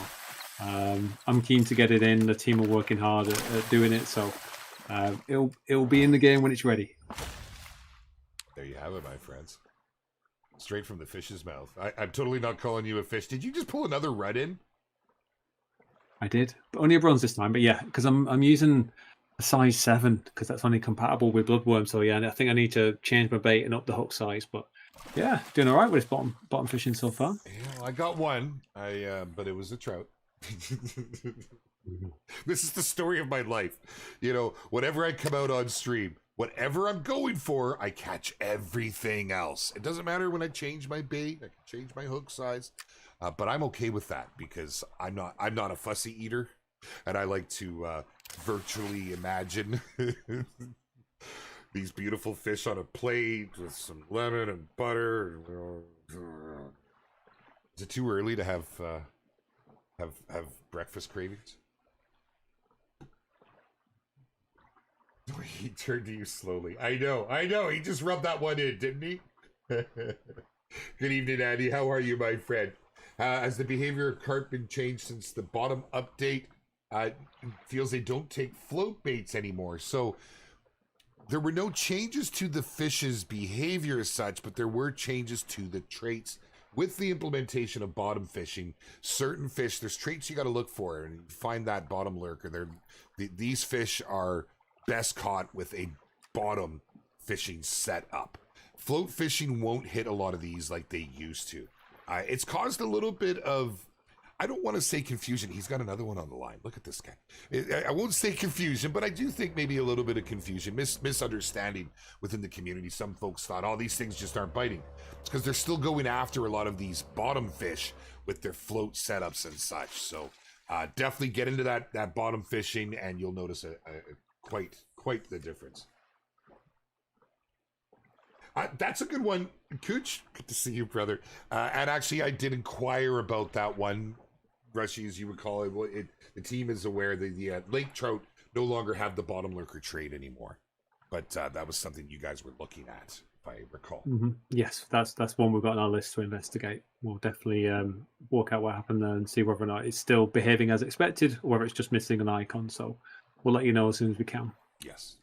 I'm keen to get it in. The team are working hard at doing it. So it'll be in the game when it's ready. There you have it, my friends. Straight from the fish's mouth. I'm totally not calling you a fish. Did you just pull another rudd in? I did, but only a bronze this time. But yeah, because I'm using a size 7 because that's only compatible with bloodworm. So yeah, I think I need to change my bait and up the hook size. But yeah, doing all right with this bottom fishing so far. Yeah, well, I got one. But it was a trout. This is the story of my life. You know, whenever I come out on stream, whatever I'm going for, I catch everything else. It doesn't matter when I change my bait, I can change my hook size, but I'm okay with that because I'm not a fussy eater, and I like to virtually imagine these beautiful fish on a plate with some lemon and butter. Is it too early to have breakfast cravings? He turned to you slowly. I know. He just rubbed that one in, didn't he? Good evening, Andy. How are you, my friend? Has the behavior of carp been changed since the bottom update? Feels they don't take float baits anymore. So there were no changes to the fish's behavior as such, but there were changes to the traits. With the implementation of bottom fishing, certain fish, there's traits you got to look for, and you find that bottom lurker. These fish are best caught with a bottom fishing setup. Float fishing won't hit a lot of these like they used to. It's caused a little bit of, I don't want to say confusion. He's got another one on the line. Look at this guy. I won't say confusion, but I do think maybe a little bit of confusion, misunderstanding within the community. Some folks thought, oh, these things just aren't biting. It's because they're still going after a lot of these bottom fish with their float setups and such. So definitely get into that bottom fishing, and you'll notice quite the difference. That's a good one, Cooch. Good to see you, brother. And actually, I did inquire about that one, Rushy, as you would call it. The team is aware that the lake trout no longer have the bottom lurker trait anymore. But that was something you guys were looking at, if I recall. Mm-hmm. Yes, that's one we've got on our list to investigate. We'll definitely work out what happened there and see whether or not it's still behaving as expected or whether it's just missing an icon. So we'll let you know as soon as we can. Yes.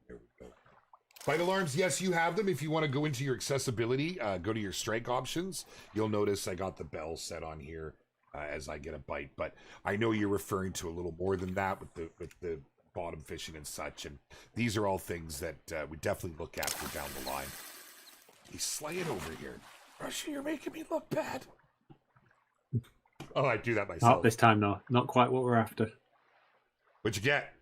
There we go. Fight alarms, yes, you have them. If you want to go into your accessibility, go to your strike options. You'll notice I got the bell set on here as I get a bite, but I know you're referring to a little more than that with the bottom fishing and such, and these are all things that we definitely look after down the line. He's slaying over here. Rushy, you're making me look bad. Oh, I do that myself. Not this time, no. Not quite what we're after. What'd you get?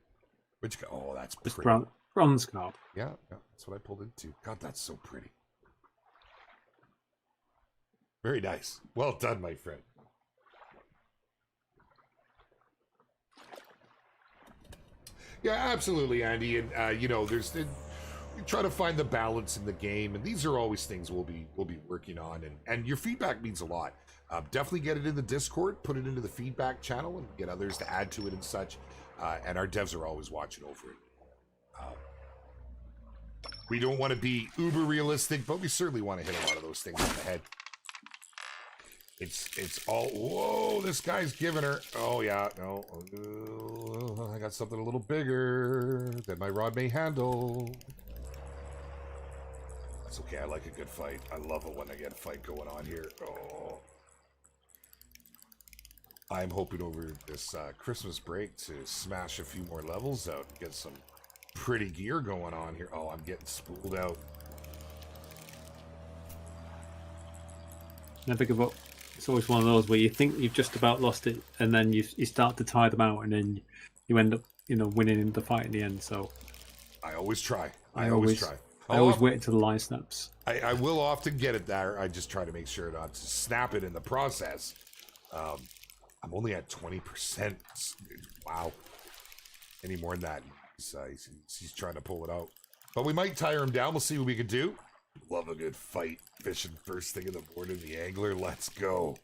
What'd you get? Oh, that's Just pretty. bronze carp. Yeah, that's what I pulled into. God, that's so pretty. Very nice. Well done, my friend. Yeah, absolutely, Andy. And you know, we try to find the balance in the game, and these are always things we'll be working on. And your feedback means a lot. Definitely get it in the Discord, put it into the feedback channel, and get others to add to it and such. And our devs are always watching over it. We don't want to be uber realistic, but we certainly want to hit a lot of those things in the head. It's all, whoa, this guy's giving her. Oh yeah, no, I got something a little bigger than my rod may handle. That's okay, I like a good fight. I love it when I get a fight going on here. Oh. I'm hoping over this Christmas break to smash a few more levels out and get some pretty gear going on here. Oh, I'm getting spooled out. Never give up. It's always one of those where you think you've just about lost it, and then you start to tire them out, and then you end up, you know, winning in the fight in the end. So I always try. I always try. I always wait until the line snaps. I will often get it there. I just try to make sure not to snap it in the process. I'm only at 20%. Wow. Any more than that, he's trying to pull it out. But we might tire him down. We'll see what we can do. Love a good fight. Fishing first thing in the morning. The angler. Let's go.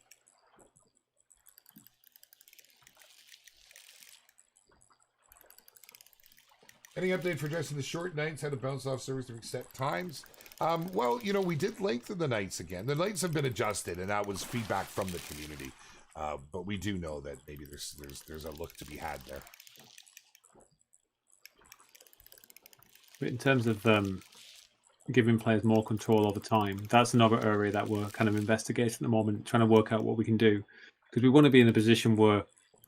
Any update for addressing the short nights? How to bounce off servers during set times? Well, you know, we did lengthen the nights again. The nights have been adjusted, and that was feedback from the community. But we do know that maybe there's a look to be had there. But in terms of giving players more control over time, that's another area that we're kind of investigating at the moment, trying to work out what we can do. Because we want to be in a position where,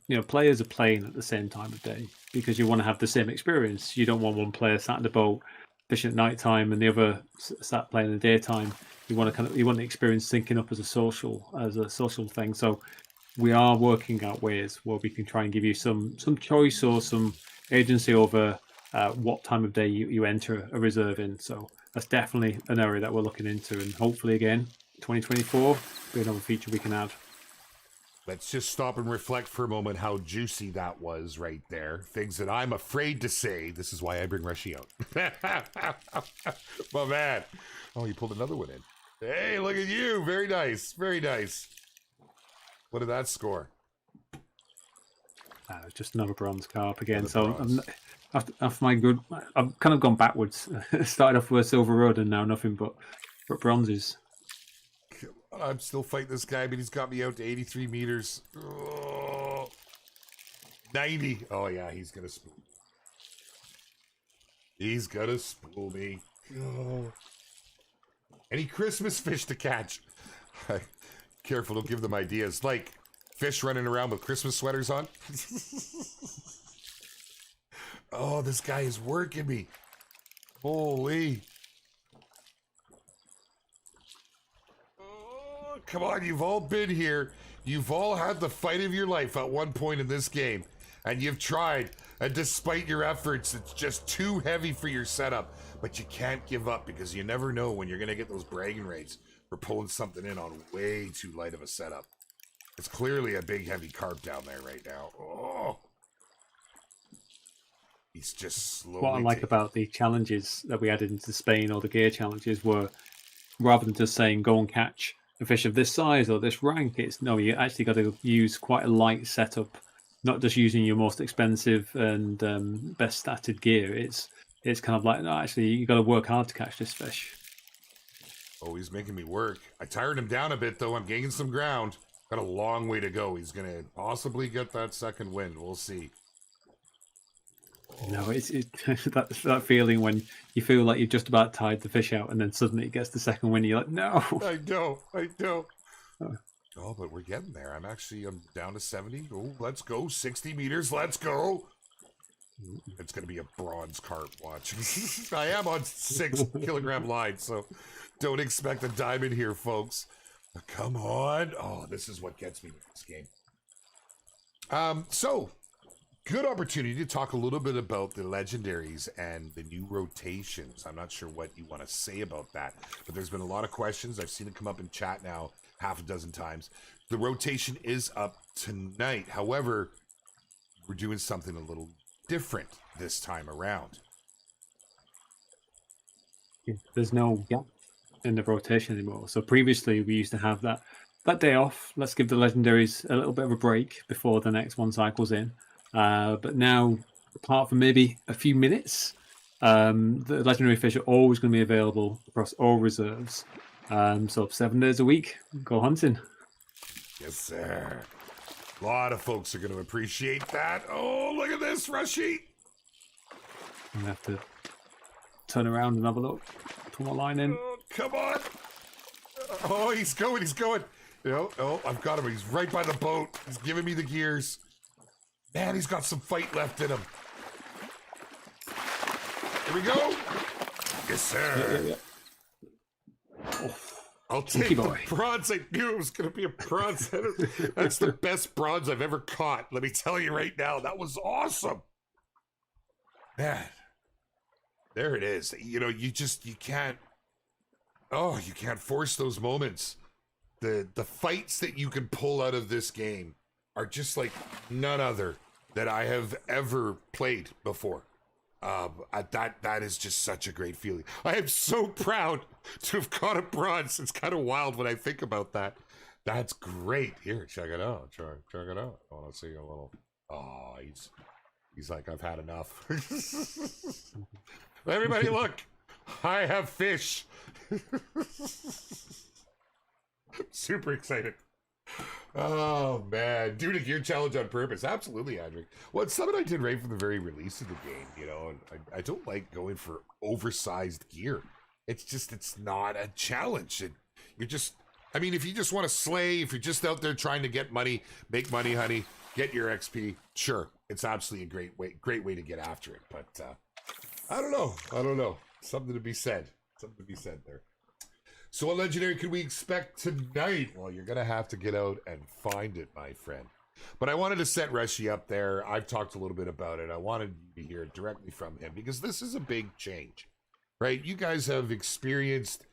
you know, players are playing at the same time of day, because you want to have the same experience. You don't want one player sat in the boat fishing at night time and the other sat playing in the daytime. You want the experience syncing up as a social thing. So we are working out ways where we can try and give you some choice or some agency over what time of day you enter a reserve in. So that's definitely an area that we're looking into, and hopefully again 2024 be another feature we can add. Let's just stop and reflect for a moment how juicy that was right there. Things that I'm afraid to say. This is why I bring Rushy out. My man. Oh, you pulled another one in. Hey, look at you. Very nice. Very nice. What did that score? Just another bronze carp again. Another bronze. After my good, I've kind of gone backwards. Started off with a silver rod and now nothing but bronzes. I'm still fighting this guy, but he's got me out to 83 meters. Oh, 90. Oh, yeah, he's going to spool. He's going to spool me. Oh. Any Christmas fish to catch? Careful, don't give them ideas. Like fish running around with Christmas sweaters on. Oh, this guy is working me. Holy. Come on, you've all been here. You've all had the fight of your life at one point in this game. And you've tried. And despite your efforts, it's just too heavy for your setup. But you can't give up, because you never know when you're going to get those bragging rates for pulling something in on way too light of a setup. It's clearly a big, heavy carp down there right now. Oh. He's just slowly... What I like about the challenges that we added into Spain, or the gear challenges, were rather than just saying go and catch a fish of this size or this rank, it's no, you actually got to use quite a light setup, not just using your most expensive and best statted gear. It's kind of like, no, actually you got to work hard to catch this fish. Oh, he's making me work. I tired him down a bit though. I'm gaining some ground. Got a long way to go. He's going to possibly get that second win. We'll see. No, it's that feeling when you feel like you've just about tied the fish out, and then suddenly it gets the second win. You're like, no. I know. Oh, but we're getting there. I'm down to 70. Oh, let's go. 60 meters. Let's go. It's going to be a bronze carp watch. I am on 6 kilogram line, so don't expect a diamond here, folks. Come on. Oh, this is what gets me with this game. So, good opportunity to talk a little bit about the legendaries and the new rotations. I'm not sure what you want to say about that, but there's been a lot of questions. I've seen it come up in chat now half a dozen times. The rotation is up tonight. However, we're doing something a little different this time around. There's no gap in the rotation anymore. So previously we used to have that day off. Let's give the legendaries a little bit of a break before the next one cycles in. But now, apart from maybe a few minutes, the legendary fish are always going to be available across all reserves. So 7 days a week, go hunting. Yes, sir. A lot of folks are going to appreciate that. Oh, look at this, Rushy. I'm going to have to turn around and have a look. Put my line in. Oh, come on. Oh, he's going. Oh, I've got him. He's right by the boat. He's giving me the gears. Man, he's got some fight left in him. Here we go. Yes, sir. Yeah. Oh, I'll take the bronze. I knew it was going to be a bronze. That's the best bronze I've ever caught. Let me tell you right now. That was awesome. Man. There it is. You know, you can't force those moments. The fights that you can pull out of this game are just like none other that I have ever played before. That is just such a great feeling. I am so proud to have caught a bronze. It's kind of wild when I think about that. That's great. Here, check it out. Check it out. I want to see a little. Oh, he's like, I've had enough. Everybody, look. I have fish. Super excited. Oh, man. Doing a gear challenge on purpose. Absolutely, Andrew. Well, it's something I did right from the very release of the game, you know. And I don't like going for oversized gear. It's not a challenge. If you just want to slay, if you're just out there trying to get money, make money, honey, get your XP, sure. It's absolutely a great way to get after it. But I don't know. Something to be said there. So what legendary could we expect tonight? Well, you're going to have to get out and find it, my friend. But I wanted to set Rushy up there. I've talked a little bit about it. I wanted you to hear it directly from him because this is a big change, right? You guys have experienced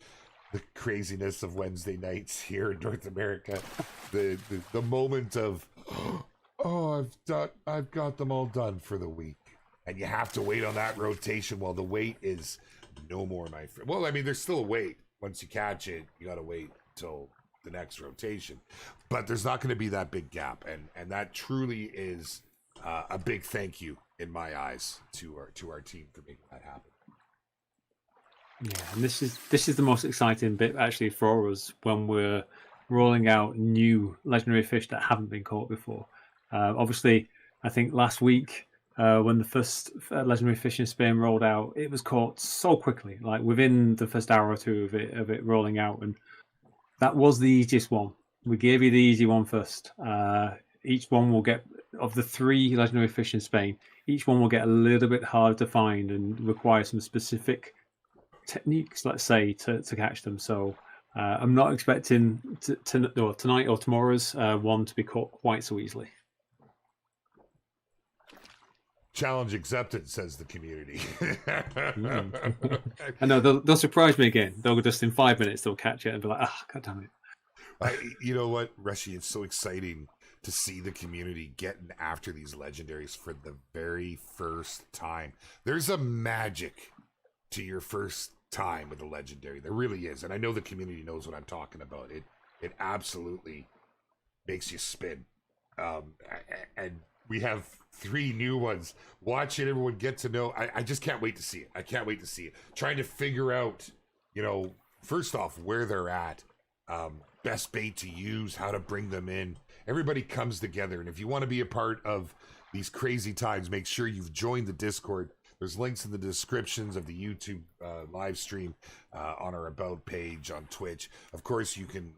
the craziness of Wednesday nights here in North America. The moment of, oh, I've got them all done for the week. And you have to wait on that rotation while the wait is no more, my friend. Well, I mean, there's still a wait. Once you catch it, you got to wait until the next rotation. But there's not going to be that big gap. And that truly is a big thank you in my eyes to our team for making that happen. Yeah, and this is the most exciting bit actually for us when we're rolling out new legendary fish that haven't been caught before. Obviously, I think last week when the first legendary fish in Spain rolled out, it was caught so quickly, like within the first hour or two of it rolling out, and that was the easiest one. We gave you the easy one first. Each one will get, of the 3 legendary fish in Spain, each one will get a little bit harder to find and require some specific techniques, let's say, to catch them. So I'm not expecting tonight or tomorrow's one to be caught quite so easily. Challenge accepted, says the community. I know they'll surprise me again. They'll just in 5 minutes they'll catch it and be like, "Ah, god damn it!" You know what, Rushy? It's so exciting to see the community getting after these legendaries for the very first time. There's a magic to your first time with a legendary. There really is, and I know the community knows what I'm talking about. It absolutely makes you spin, and we have 3 new ones. Watch it, everyone get to know. I just can't wait to see it. I can't wait to see it. Trying to figure out, you know, first off, where they're at, best bait to use, how to bring them in. Everybody comes together, and if you want to be a part of these crazy times, make sure you've joined the Discord. There's links in the descriptions of the YouTube live stream, on our About page on Twitch. Of course, you can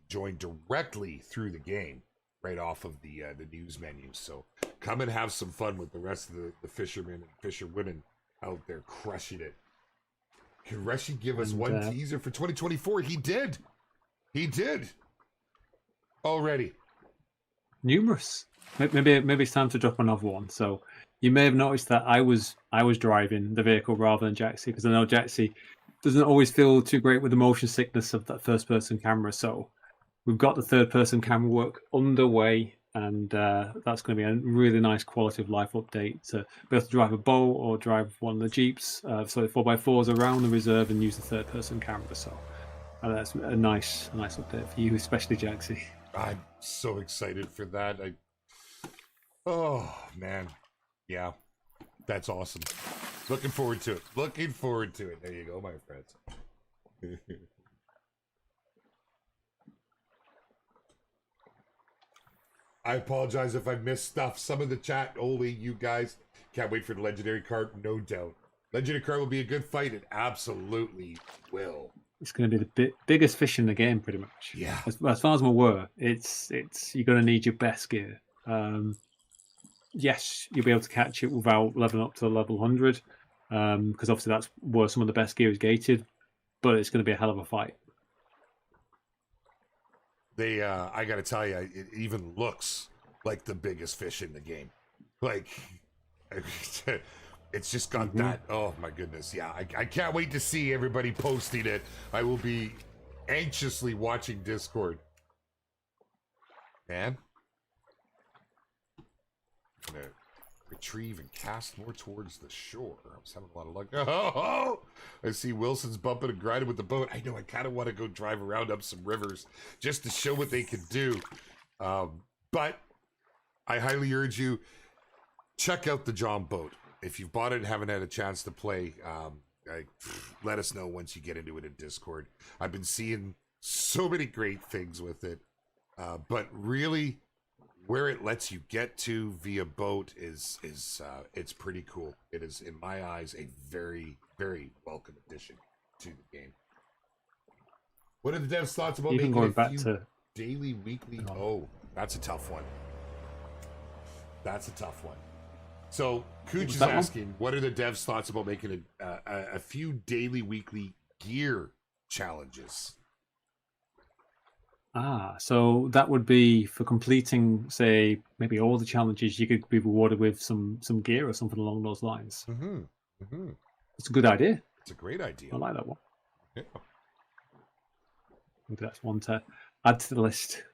join directly through the game, right off of the news menu. So come and have some fun with the rest of the fishermen and fisherwomen out there crushing it. Can Rushy give us one teaser for 2024? He did. He did. Already. Numerous. Maybe it's time to drop another one. So you may have noticed that I was driving the vehicle rather than Jaxy, because I know Jaxy doesn't always feel too great with the motion sickness of that first person camera. So we've got the third person camera work underway, and that's going to be a really nice quality of life update to be able to drive a boat or drive one of the Jeeps, so the 4x4s around the reserve and use the third person camera. So that's a nice update for you, especially Jaxy. I'm so excited for that. Oh man, yeah, that's awesome. Looking forward to it. Looking forward to it. There you go, my friends. I apologize if I missed stuff. Some of the chat, only you guys can't wait for the legendary card, no doubt. Legendary card will be a good fight. It absolutely will. It's going to be the biggest fish in the game, pretty much. Yeah. As far as I'm aware, it's you're going to need your best gear. Yes, you'll be able to catch it without leveling up to level 100, because obviously that's where some of the best gear is gated. But it's going to be a hell of a fight. I got to tell you, it even looks like the biggest fish in the game. Like, it's just got that. Oh my goodness. Yeah. I can't wait to see everybody posting it. I will be anxiously watching Discord. Man. I'm gonna retrieve and cast more towards the shore. I was having a lot of luck. Oh, I see Wilson's bumping and grinding with the boat. I know I kind of want to go drive around up some rivers just to show what they can do. But I highly urge you, check out the Jon Boat. If you've bought it and haven't had a chance to play, let us know once you get into it in Discord. I've been seeing so many great things with it, but really, where it lets you get to via boat is it's pretty cool. It is, in my eyes, a very, very welcome addition to the game. What are the devs' thoughts about Even making going a back few to daily, weekly? Oh, that's a tough one. That's a tough one. So Cooch is asking, what are the devs' thoughts about making a few daily, weekly gear challenges? So that would be for completing, say, maybe all the challenges. You could be rewarded with some gear or something along those lines. It's a good idea. It's a great idea. I like that one. Yeah. Maybe that's one to add to the list.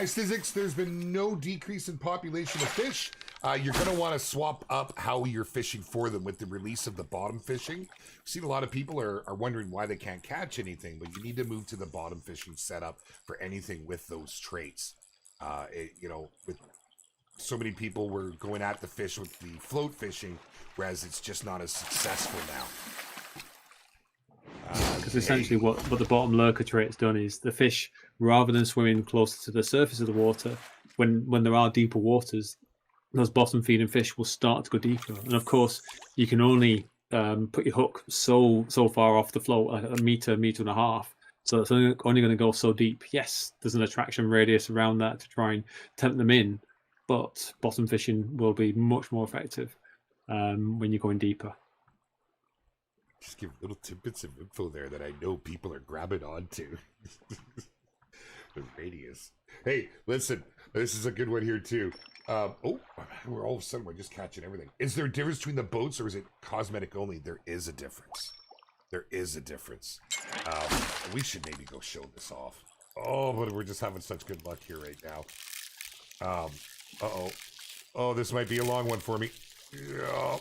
Physics, there's been no decrease in population of fish. You're going to want to swap up how you're fishing for them with the release of the bottom fishing. I've seen a lot of people are wondering why they can't catch anything, but you need to move to the bottom fishing setup for anything with those traits. With so many people were going at the fish with the float fishing, whereas it's just not as successful now. Because essentially what the bottom lurker trait's done is the fish, rather than swimming closer to the surface of the water, when there are deeper waters, those bottom feeding fish will start to go deeper. And of course, you can only put your hook so far off the float, like a meter and a half. So it's only going to go so deep. Yes, there's an attraction radius around that to try and tempt them in, but bottom fishing will be much more effective when you're going deeper. Just give little tidbits of info there that I know people are grabbing onto. The radius. Hey, listen, this is a good one here too. We're all of a sudden we're just catching everything. Is there a difference between the boats, or is it cosmetic only? There is a difference. There is a difference. We should maybe go show this off. Oh, but we're just having such good luck here right now. Oh, this might be a long one for me. Yeah.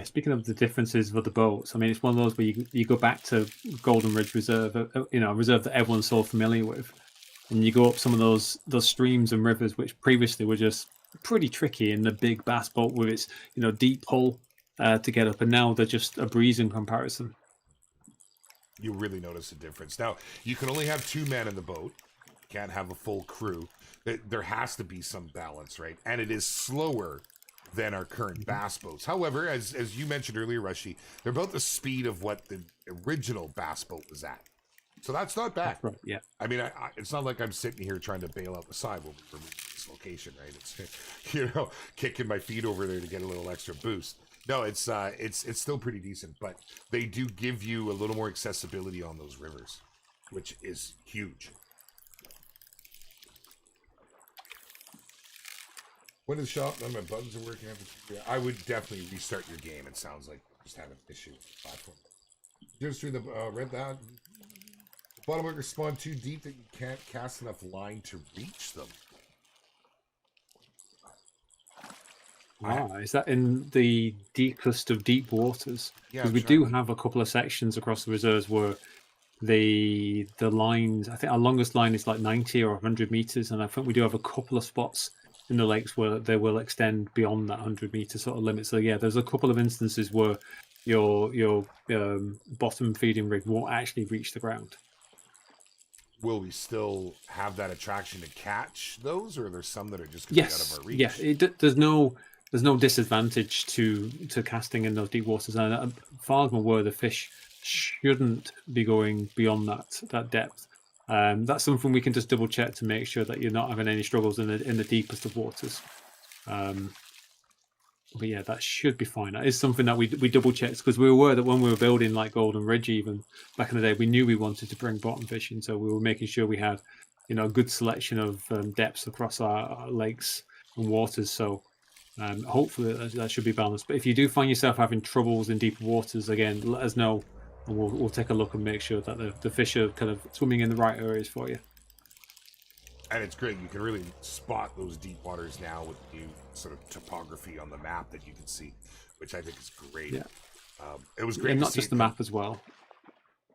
Speaking of the differences with the boats, I mean, it's one of those where you go back to Golden Ridge Reserve, a reserve that everyone's so familiar with, and you go up some of those streams and rivers which previously were just pretty tricky in the big bass boat with its deep hull. to get up, and now they're just a breeze in comparison. You really notice a difference. Now, you can only have 2 men in the boat. You can't have a full crew. There has to be some balance, right? And it is slower than our current bass boats. However, as you mentioned earlier, Rushy, they're about the speed of what the original bass boat was at. So that's not bad. That's right, yeah. I mean, it's not like I'm sitting here trying to bail out the side when we remove this location, right? It's, you know, kicking my feet over there to get a little extra boost. No, it's still pretty decent, but they do give you a little more accessibility on those rivers, which is huge. When is shop? None of my buttons are working. I would definitely restart your game. It sounds like you just have an issue with the platform. Just through the read that. The bottom workers spawn too deep that you can't cast enough line to reach them. Is that in the deepest of deep waters? Yeah, because we do have a couple of sections across the reserves where the lines, I think our longest line is like 90 or 100 meters, and I think we do have a couple of spots in the lakes where they will extend beyond that 100-meter sort of limit. So yeah, there's a couple of instances where your bottom feeding rig won't actually reach the ground. Will we still have that attraction to catch those, or are there some that are just going to be out of our reach? Yeah, there's no disadvantage to casting in those deep waters, and as far as I'm aware, the fish shouldn't be going beyond that depth. That's something we can just double check to make sure that you're not having any struggles in the deepest of waters. But yeah, that should be fine. That is something that we double checked, because we were aware that when we were building like Golden Ridge, even back in the day, we knew we wanted to bring bottom fishing, so we were making sure we had, you know, a good selection of depths across our lakes and waters. So hopefully that should be balanced. But if you do find yourself having troubles in deeper waters, again, let us know, and we'll take a look and make sure that the fish are kind of swimming in the right areas for you. And it's great. You can really spot those deep waters now with new sort of topography on the map that you can see, which I think is great. Yeah. It was great. And to not see just the map as well.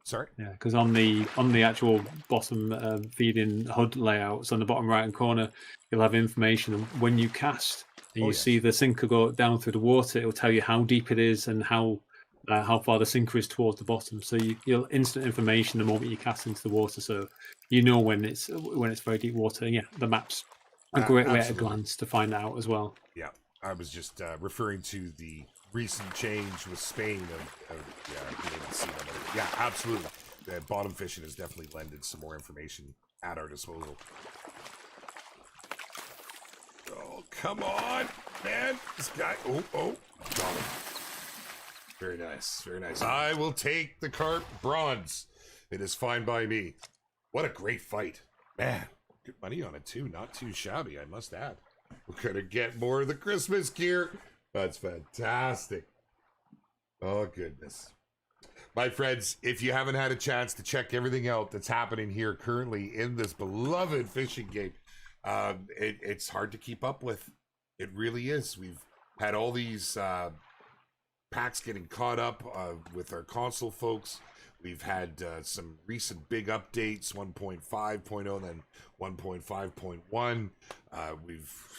Sorry? Yeah, because on the actual bottom feeding HUD layouts on the bottom right hand corner, you'll have information on when you cast and you see the sinker go down through the water. It will tell you how deep it is and how far the sinker is towards the bottom. So you'll instant information the moment you cast into the water, so you know when it's very deep water. And yeah, the map's a great way at a glance to find out as well. Yeah, I was just referring to the recent change with Spain of being able to see them. Yeah, absolutely. The bottom fishing has definitely lended some more information at our disposal. Oh, come on, man. This guy. Oh, got him. Very nice, very nice. I will take the carp bronze. It is fine by me. What a great fight. Man, good money on it too. Not too shabby, I must add. We're going to get more of the Christmas gear. That's fantastic. Oh, goodness. My friends, if you haven't had a chance to check everything out that's happening here currently in this beloved fishing game, it's hard to keep up with. It really is. We've had all these packs getting caught up with our console folks. We've had some recent big updates, 1.5.0 and then 1.5.1.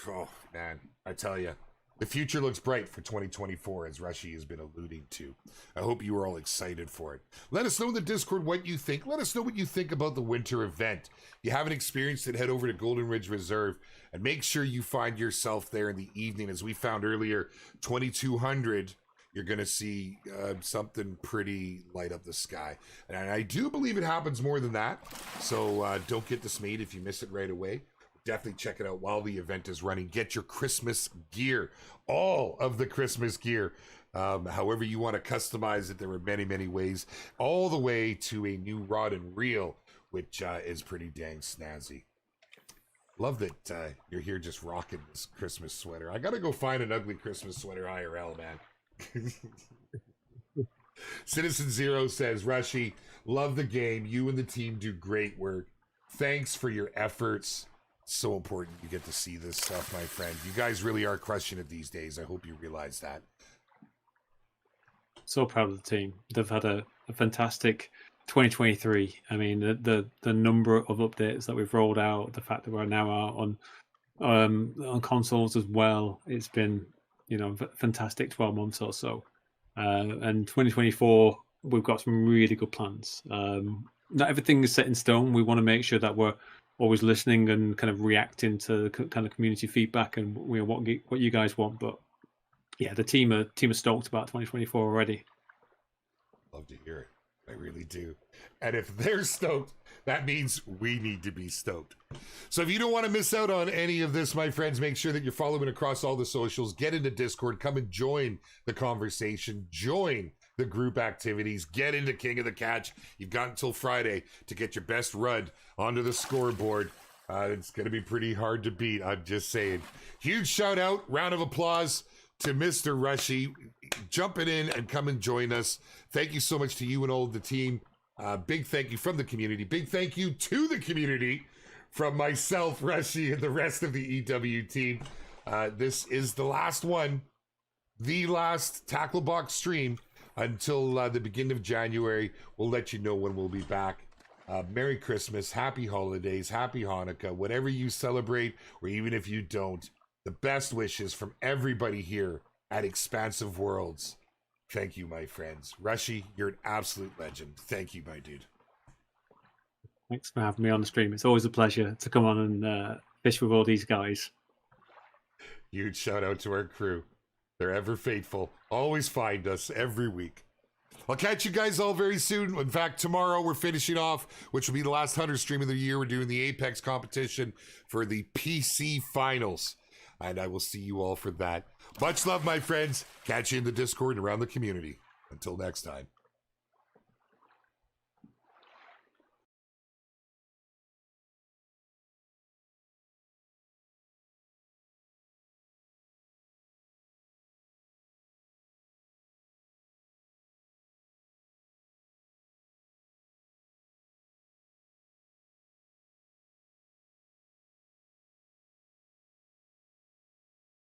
Oh man, I tell you, the future looks bright for 2024, as Rushy has been alluding to. I hope you are all excited for it. Let us know in the Discord what you think. Let us know what you think about the winter event. If you haven't experienced it, head over to Golden Ridge Reserve and make sure you find yourself there in the evening. As we found earlier, 2200. You're going to see something pretty light up the sky. And I do believe it happens more than that. So don't get dismayed if you miss it right away. Definitely check it out while the event is running. Get your Christmas gear. All of the Christmas gear. However you want to customize it, there are many, many ways. All the way to a new rod and reel, which is pretty dang snazzy. Love that you're here just rocking this Christmas sweater. I got to go find an ugly Christmas sweater IRL, man. Citizen Zero says, Rushy, love the game. You and the team do great work. Thanks for your efforts. So important you get to see this stuff, my friend. You guys really are crushing it these days. I hope you realize that. So proud of the team. They've had a fantastic 2023. I mean, the number of updates that we've rolled out, the fact that we're now out on consoles as well. It's been, you know, fantastic 12 months or so. And 2024, we've got some really good plans. Not everything is set in stone. We want to make sure that we're always listening and kind of reacting to kind of community feedback and what you guys want. But yeah, the team are stoked about 2024 already. Love to hear it. I really do. And if they're stoked, that means we need to be stoked. So if you don't want to miss out on any of this, my friends, make sure that you're following across all the socials. Get into Discord. Come and join the conversation. Join the group activities. Get into King of the Catch. You've got until Friday to get your best rud onto the scoreboard. It's going to be pretty hard to beat. I'm just saying. Huge shout out, round of applause to Mr. Rushy jumping in and come and join us. Thank you so much to you and all of the team. Big thank you from the community. Big thank you to the community from myself, Rushy, and the rest of the EW team. This is the last one, the last Tackle Box stream until the beginning of January. We'll let you know when we'll be back. Merry Christmas, Happy Holidays, Happy Hanukkah, whatever you celebrate, or even if you don't. The best wishes from everybody here at Expansive Worlds. Thank you, my friends. Rushy, you're an absolute legend. Thank you, my dude. Thanks for having me on the stream. It's always a pleasure to come on and fish with all these guys. Huge shout out to our crew. They're ever faithful. Always find us every week. I'll catch you guys all very soon. In fact, tomorrow we're finishing off, which will be the last Hunter stream of the year. We're doing the Apex competition for the PC finals. And I will see you all for that. Much love, my friends. Catch you in the Discord and around the community. Until next time.